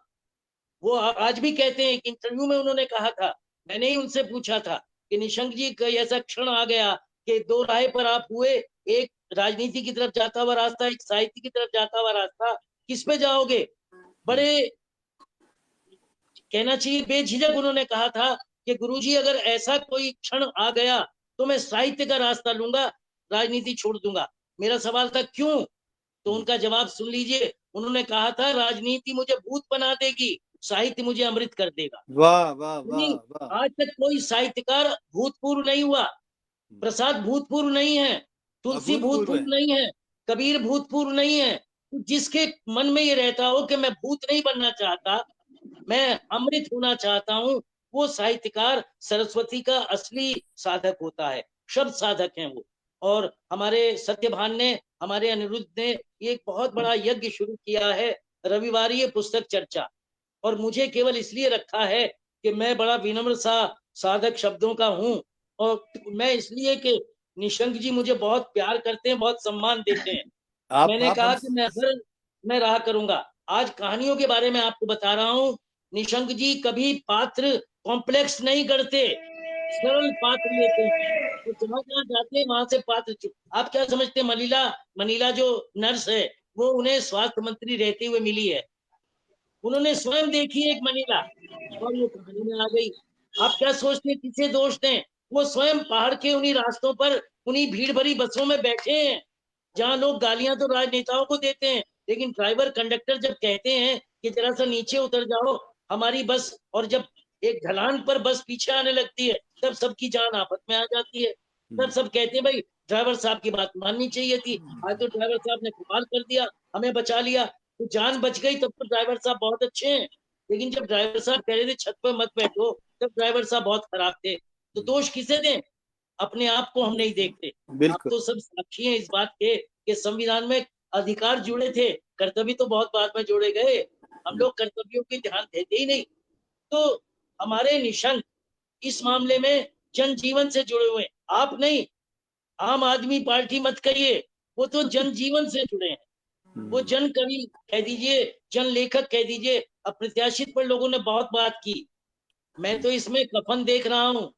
[SPEAKER 6] वो आज भी कहते हैं, एक इंटरव्यू में उन्होंने कहा था, मैंने ही उनसे पूछा था कि निशंक जी का ऐसा क्षण आ गया कि दो राह पर आप हुए, एक राजनीति की तरफ जाता हुआ रास्ता, एक साहित्य की तरफ जाता हुआ रास्ता, किस पे जाओगे? बड़े कहना चाहिए बेझिझक उन्होंने कहा था कि गुरुजी अगर ऐसा कोई क्षण आ गया तो मैं साहित्य का रास्ता लूंगा, राजनीति छोड़ दूंगा। मेरा सवाल था क्यों? तो उनका जवाब सुन लीजिए। उन्होंने कहा था, राजनीति मुझे भूत बना देगी, साहित्य मुझे अमृत कर देगा।
[SPEAKER 1] वाह वाह वाह वाह।
[SPEAKER 6] आज तक कोई साहित्यकार भूतपूर्व नहीं हुआ। प्रसाद भूतपूर्व नहीं है, तुलसी
[SPEAKER 1] अभूतपूर्व है।
[SPEAKER 6] भूतपूर्व नहीं है, कबीर भूतपूर्व नहीं है। तो जिसके मन में ये रहता हो कि मैं भूत नहीं बनना चाहता, मैं अमृत होना चाहता हूँ, वो साहित्यकार सरस्वती का असली साधक होता है, शब्द साधक हैं वो। और हमारे सत्यभान ने, हमारे अनिरुद्ध ने एक बहुत बड़ा यज्ञ शुरू किया है, रविवारीय पुस्तक चर्चा। और मुझे केवल इसलिए रखा है कि मैं बड़ा विनम्र सा साधक शब्दों का हूँ, और मैं इसलिए कि निशंक जी मुझे बहुत प्यार करते हैं, बहुत सम्मान देते हैं। मैंने कहा कि मैं रहा करूंगा। आज कहानियों के बारे में आपको बता रहा हूँ, निशंक जी कभी पात्र कॉम्प्लेक्स नहीं करते, सरल पात्र लेते हैं। तो जहां जहां जाते हैं वहां से पात्र आप क्या समझते हैं, मनीला जो नर्स है, वो उन्हें स्वास्थ्य मंत्री रहते हुए मिली है। उन्होंने स्वयं देखी एक मनीला और वो कहानी में आ गई। आप क्या सोचते हैं किसे दोष दें? वो स्वयं पहाड़ के उन्हीं रास्तों पर, उन्हीं भीड़ भरी बसों में बैठे हैं जहां लोग गालियां तो राजनेताओं को देते हैं, लेकिन ड्राइवर कंडक्टर जब कहते हैं कि जरा सा नीचे उतर जाओ हमारी बस, और जब एक ढलान पर बस पीछे आने लगती है, तब सबकी जान आफत में आ जाती है। तब सब कहते हैं भाई ड्राइवर साहब की बात माननी चाहिए थी, आज तो ड्राइवर साहब ने कमाल कर दिया, हमें बचा लिया। तो जान बच गई तब तो ड्राइवर साहब बहुत अच्छे हैं, लेकिन जब ड्राइवर साहब कह रहे थे छत पर मत बैठो, तब ड्राइवर साहब बहुत खराब थे। तो दोष किसे दें? अपने आप को हम नहीं देखते। आप तो सब साक्षी हैं इस बात के कि संविधान में अधिकार जुड़े थे, कर्तव्य तो बहुत बाद में जोड़े गए। हम लोग कर्तव्यों की ध्यान देते ही नहीं। तो हमारे निशंक इस मामले में जनजीवन से जुड़े हुए, आप नहीं, आम आदमी पार्टी मत कहिए, वो तो जनजीवन से जुड़े हैं। वो जन कवि कह दीजिए, जन लेखक कह दीजिए। अप्रत्याशित पर लोगों ने बहुत बात की, मैं तो इसमें कफन देख रहा हूँ।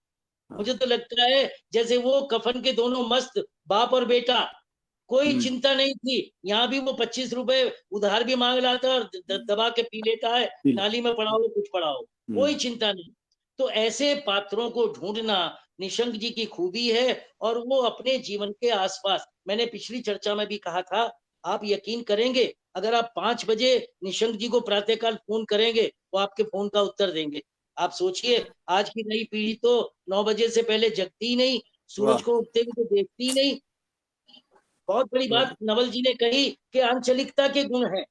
[SPEAKER 6] मुझे तो लगता है जैसे वो कफन के दोनों मस्त बाप और बेटा, कोई चिंता नहीं थी। यहाँ भी वो 25 रुपए उधार भी मांग रहा था और दबा के पी लेता है, नाली में पड़ा हो कुछ पड़ा हो, कोई चिंता नहीं। तो ऐसे पात्रों को ढूंढना निशंक जी की खूबी है, और वो अपने जीवन के आसपास, मैंने पिछली चर्चा में भी कहा था, आप यकीन करेंगे अगर आप 5 बजे निशंक जी को प्रातःकाल फोन करेंगे, वो आपके फोन का उत्तर देंगे। आप सोचिए, आज की नई पीढ़ी तो 9 बजे से पहले जगती ही नहीं, सूरज को उगते हुए तो देखती ही नहीं। बहुत बड़ी बात नवल जी ने कही कि आंचलिकता के गुण हैं।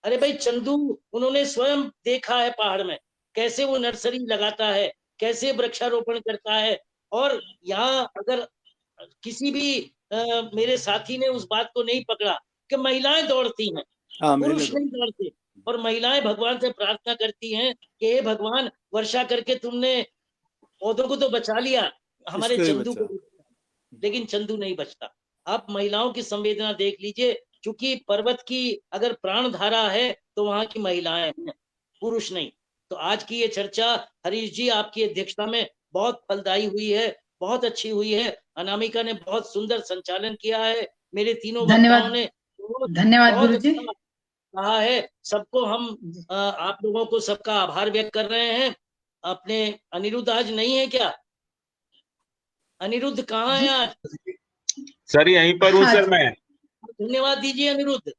[SPEAKER 6] अरे भाई, चंदू उन्होंने स्वयं देखा है पहाड़ में कैसे वो नर्सरी लगाता है, कैसे वृक्षारोपण करता है। और यहाँ अगर किसी भी मेरे साथी ने उस बात को नहीं पकड़ा कि महिलाएं दौड़ती हैं, पुरुष नहीं दौड़ते, और महिलाएं भगवान से प्रार्थना करती हैं कि हे भगवान, वर्षा करके तुमने पौधों को तो बचा लिया, हमारे चंदू को, लेकिन चंदू नहीं बचता। आप महिलाओं की संवेदना देख लीजिए, क्योंकि पर्वत की अगर प्राण धारा है तो वहां की महिलाएं हैं, पुरुष नहीं। तो आज की ये चर्चा हरीश जी आपकी अध्यक्षता में बहुत फलदायी हुई है, बहुत अच्छी हुई है। अनामिका ने बहुत सुंदर संचालन किया है, मेरे तीनों वक्ताओं ने
[SPEAKER 5] धन्यवाद गुरुजी
[SPEAKER 6] कहा है। सबको हम आप लोगों को सबका आभार व्यक्त कर रहे हैं। अपने अनिरुद्ध आज नहीं है क्या? अनिरुद्ध कहाँ है आज?
[SPEAKER 3] सर यहीं पर हूँ
[SPEAKER 5] हाँ
[SPEAKER 3] सर
[SPEAKER 5] जी।
[SPEAKER 3] मैं।
[SPEAKER 6] धन्यवाद दीजिए अनिरुद्ध,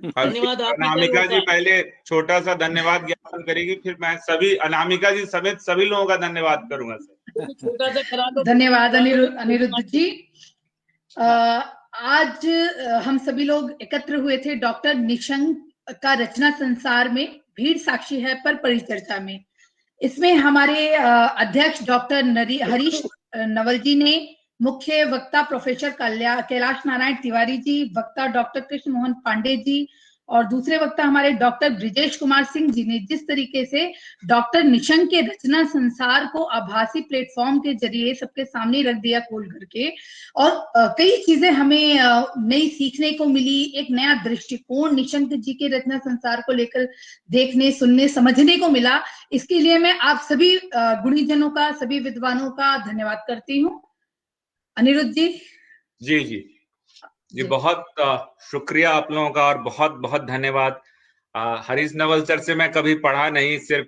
[SPEAKER 6] धन्यवाद। आप
[SPEAKER 3] अनामिका जी पहले छोटा सा धन्यवाद ज्ञापन करेगी, फिर मैं सभी अनामिका जी समेत सभी लोगों का धन्यवाद करूंगा सर।
[SPEAKER 6] छोटा सा करा दो।
[SPEAKER 5] धन्यवाद अनिरुद्ध जी। आज हम सभी लोग एकत्र हुए थे डॉक्टर निशंक का रचना संसार में भीड़ साक्षी है पर परिचर्चा में। इसमें हमारे अध्यक्ष डॉक्टर हरीश नवल जी ने, मुख्य वक्ता प्रोफेसर कैलाश नारायण तिवारी जी, वक्ता डॉक्टर कृष्ण मोहन पांडे जी और दूसरे वक्ता हमारे डॉक्टर ब्रिजेश कुमार सिंह जी ने जिस तरीके से डॉक्टर निशंक के रचना संसार को आभासी प्लेटफॉर्म के जरिए सबके सामने रख दिया खोल करके, और कई चीजें हमें नई सीखने को मिली, एक नया दृष्टिकोण निशंक जी के रचना संसार को लेकर देखने, सुनने, समझने को मिला। इसके लिए मैं आप सभी गुणीजनों का, सभी विद्वानों का धन्यवाद करती हूँ। अनिरुद्ध जी।
[SPEAKER 3] जी जी जी, बहुत शुक्रिया आप लोगों का और बहुत बहुत धन्यवाद। हरीश नवल सर से मैं कभी पढ़ा नहीं, सिर्फ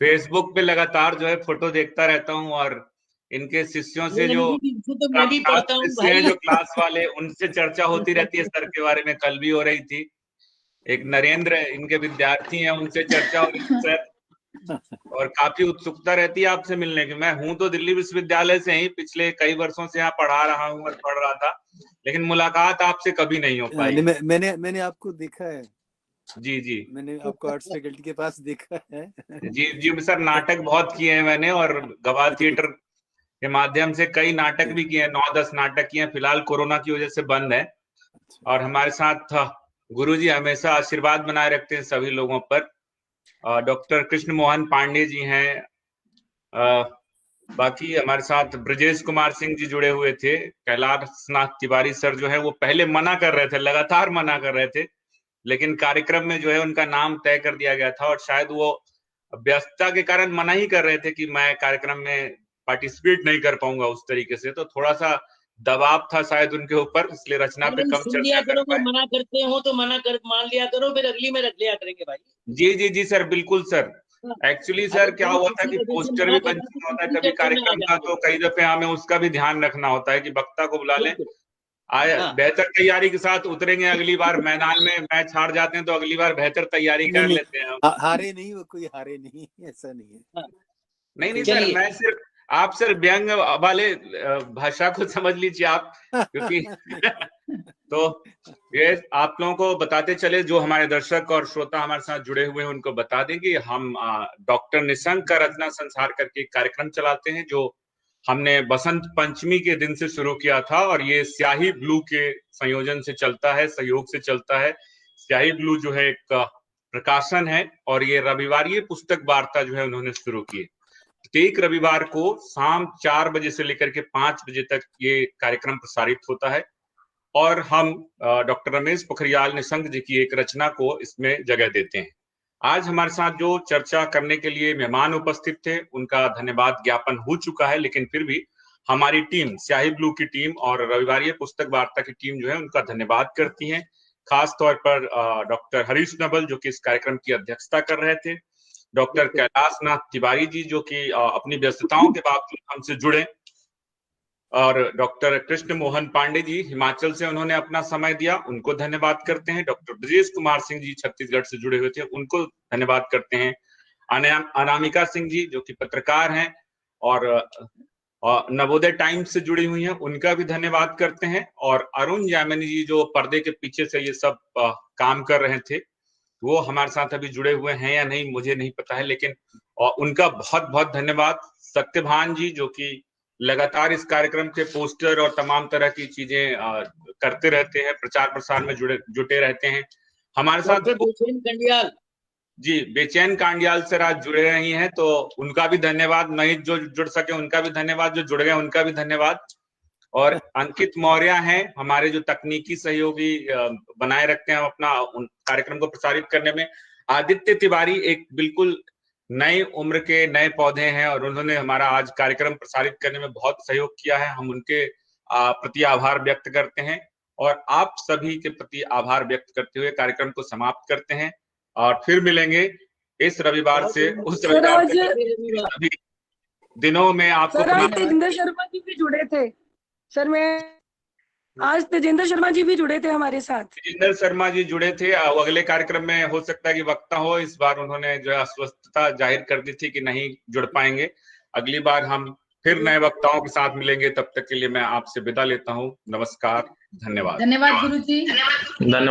[SPEAKER 3] फेसबुक पे लगातार जो है फोटो देखता रहता हूँ, और इनके शिष्यों से जो
[SPEAKER 6] तो मैं भी पढ़ता हूँ भाई।
[SPEAKER 3] जो क्लास वाले, उनसे चर्चा होती रहती है सर के बारे में। कल भी हो रही थी, एक नरेंद्र इनके विद्यार्थी हैं, उनसे चर्चा हो रही सर, और काफी उत्सुकता रहती है आपसे मिलने की। मैं हूं तो दिल्ली विश्वविद्यालय से ही, पिछले कई वर्षों से यहाँ पढ़ा रहा हूँ और पढ़ रहा था, लेकिन मुलाकात आपसे कभी नहीं हो पाई।
[SPEAKER 1] मैंने आपको देखा है।
[SPEAKER 3] जी जी,
[SPEAKER 1] मैंने आपको आर्ट्स फैकल्टी के पास देखा है।
[SPEAKER 3] जी जी सर, नाटक बहुत किए हैं मैंने, और गवाह थिएटर के माध्यम से कई नाटक भी किए हैं, 9-10 नाटक किए हैं। फिलहाल कोरोना की वजह से बंद है। और हमारे साथ गुरुजी हमेशा आशीर्वाद बनाए रखते हैं सभी लोगों पर। डॉक्टर कृष्ण मोहन पांडे जी हैं, बाकी हमारे साथ ब्रजेश कुमार सिंह जी जुड़े हुए थे। कैलाश नाथ तिवारी सर जो है वो पहले मना कर रहे थे, लगातार मना कर रहे थे, लेकिन कार्यक्रम में जो है उनका नाम तय कर दिया गया था, और शायद वो व्यस्तता के कारण मना ही कर रहे थे कि मैं कार्यक्रम में पार्टिसिपेट नहीं कर पाऊंगा उस तरीके से। तो थोड़ा सा दबाव था शायद उनके ऊपर, इसलिए रचना पे कम चर्चा कर पाए।
[SPEAKER 6] मना करते हो तो मान लिया करो, फिर अगली में रख लिया करेंगे भाई।
[SPEAKER 3] जी जी जी सर, बिल्कुल सर। एक्चुअली सर क्या हुआ था कि पोस्टर भी बन चुका होता है कभी कार्यक्रम का, तो कई दफे हमें उसका भी ध्यान रखना होता है कि वक्ता को बुला लें। बेहतर तैयारी के साथ उतरेंगे अगली बार। मैदान में मैच हार जाते हैं तो अगली बार बेहतर तैयारी कर लेते हैं हम।
[SPEAKER 1] हारे नहीं, वो कोई हारे नहीं, ऐसा नहीं है।
[SPEAKER 3] नहीं सर, मैं सिर्फ आप सर व्यंग वाले भाषा को समझ लीजिए आप, क्योंकि तो ये आप लोगों को बताते चले, जो हमारे दर्शक और श्रोता हमारे साथ जुड़े हुए हैं उनको बता दें कि हम डॉक्टर निशंक का रचना संसार करके एक कार्यक्रम चलाते हैं, जो हमने बसंत पंचमी के दिन से शुरू किया था, और ये स्याही ब्लू के संयोजन से चलता है, सहयोग से चलता है। स्याही ब्लू जो है एक प्रकाशन है, और ये रविवार ये पुस्तक वार्ता जो है उन्होंने शुरू की। प्रत्येक रविवार को शाम 4 बजे से लेकर के 5 बजे तक ये कार्यक्रम प्रसारित होता है, और हम डॉक्टर रमेश पोखरियाल निशंक जी की एक रचना को इसमें जगह देते हैं। आज हमारे साथ जो चर्चा करने के लिए मेहमान उपस्थित थे, उनका धन्यवाद ज्ञापन हो चुका है, लेकिन फिर भी हमारी टीम, स्याही ब्लू की टीम और रविवार पुस्तक वार्ता की टीम जो है उनका धन्यवाद करती है। खास तौर पर डॉक्टर हरीश नवल जो कि इस कार्यक्रम की अध्यक्षता कर रहे थे, डॉक्टर कैलाश नाथ तिवारी जी जो कि अपनी व्यस्तताओं के बावजूद हमसे जुड़े, और डॉक्टर कृष्ण मोहन पांडे जी हिमाचल से उन्होंने अपना समय दिया, उनको धन्यवाद करते हैं। डॉक्टर ब्रजेश कुमार सिंह जी छत्तीसगढ़ से जुड़े हुए थे, उनको धन्यवाद करते हैं। अनामिका सिंह जी जो कि पत्रकार हैं और नवोदय टाइम्स से जुड़ी हुई हैं, उनका भी धन्यवाद करते हैं। और अरुण जामिनी जी जो पर्दे के पीछे से ये सब काम कर रहे थे, वो हमारे साथ अभी जुड़े हुए हैं या नहीं मुझे नहीं पता है, लेकिन उनका बहुत बहुत धन्यवाद। सत्यभान जी जो कि लगातार इस कार्यक्रम के पोस्टर और तमाम तरह की चीजें करते रहते हैं, प्रचार प्रसार में जुटे रहते हैं हमारे साथ।
[SPEAKER 6] बेचैन कांडियाल
[SPEAKER 3] जी, बेचैन कांडियाल सर आज जुड़े रही हैं, तो उनका भी धन्यवाद। नहीं जो जुड़ सके उनका भी धन्यवाद, जो जुड़ गए उनका भी धन्यवाद। और अंकित मौर्य हैं हमारे जो तकनीकी सहयोगी बनाए रखते हैं अपना कार्यक्रम को प्रसारित करने में। आदित्य तिवारी एक बिल्कुल नई उम्र के नए पौधे हैं, और उन्होंने हमारा आज कार्यक्रम प्रसारित करने में बहुत सहयोग किया है। हम उनके प्रति आभार व्यक्त करते हैं, और आप सभी के प्रति आभार व्यक्त करते हुए कार्यक्रम को समाप्त करते हैं, और फिर मिलेंगे इस रविवार से उस रविवार सभी दिनों में। आपको
[SPEAKER 10] सर, आज इंद्र शर्मा जी भी जुड़े थे सर। मैं आज तेजेंद्र शर्मा जी भी जुड़े थे हमारे साथ।
[SPEAKER 3] तेजेंद्र शर्मा जी जुड़े थे। अगले कार्यक्रम में हो सकता है कि वक्ता हो, इस बार उन्होंने जो है अस्वस्थता जाहिर कर दी थी कि नहीं जुड़ पाएंगे। अगली बार हम फिर नए वक्ताओं के साथ मिलेंगे। तब तक के लिए मैं आपसे विदा लेता हूँ। नमस्कार, धन्यवाद।
[SPEAKER 5] धन्यवाद गुरु जी।
[SPEAKER 9] धन्यवाद।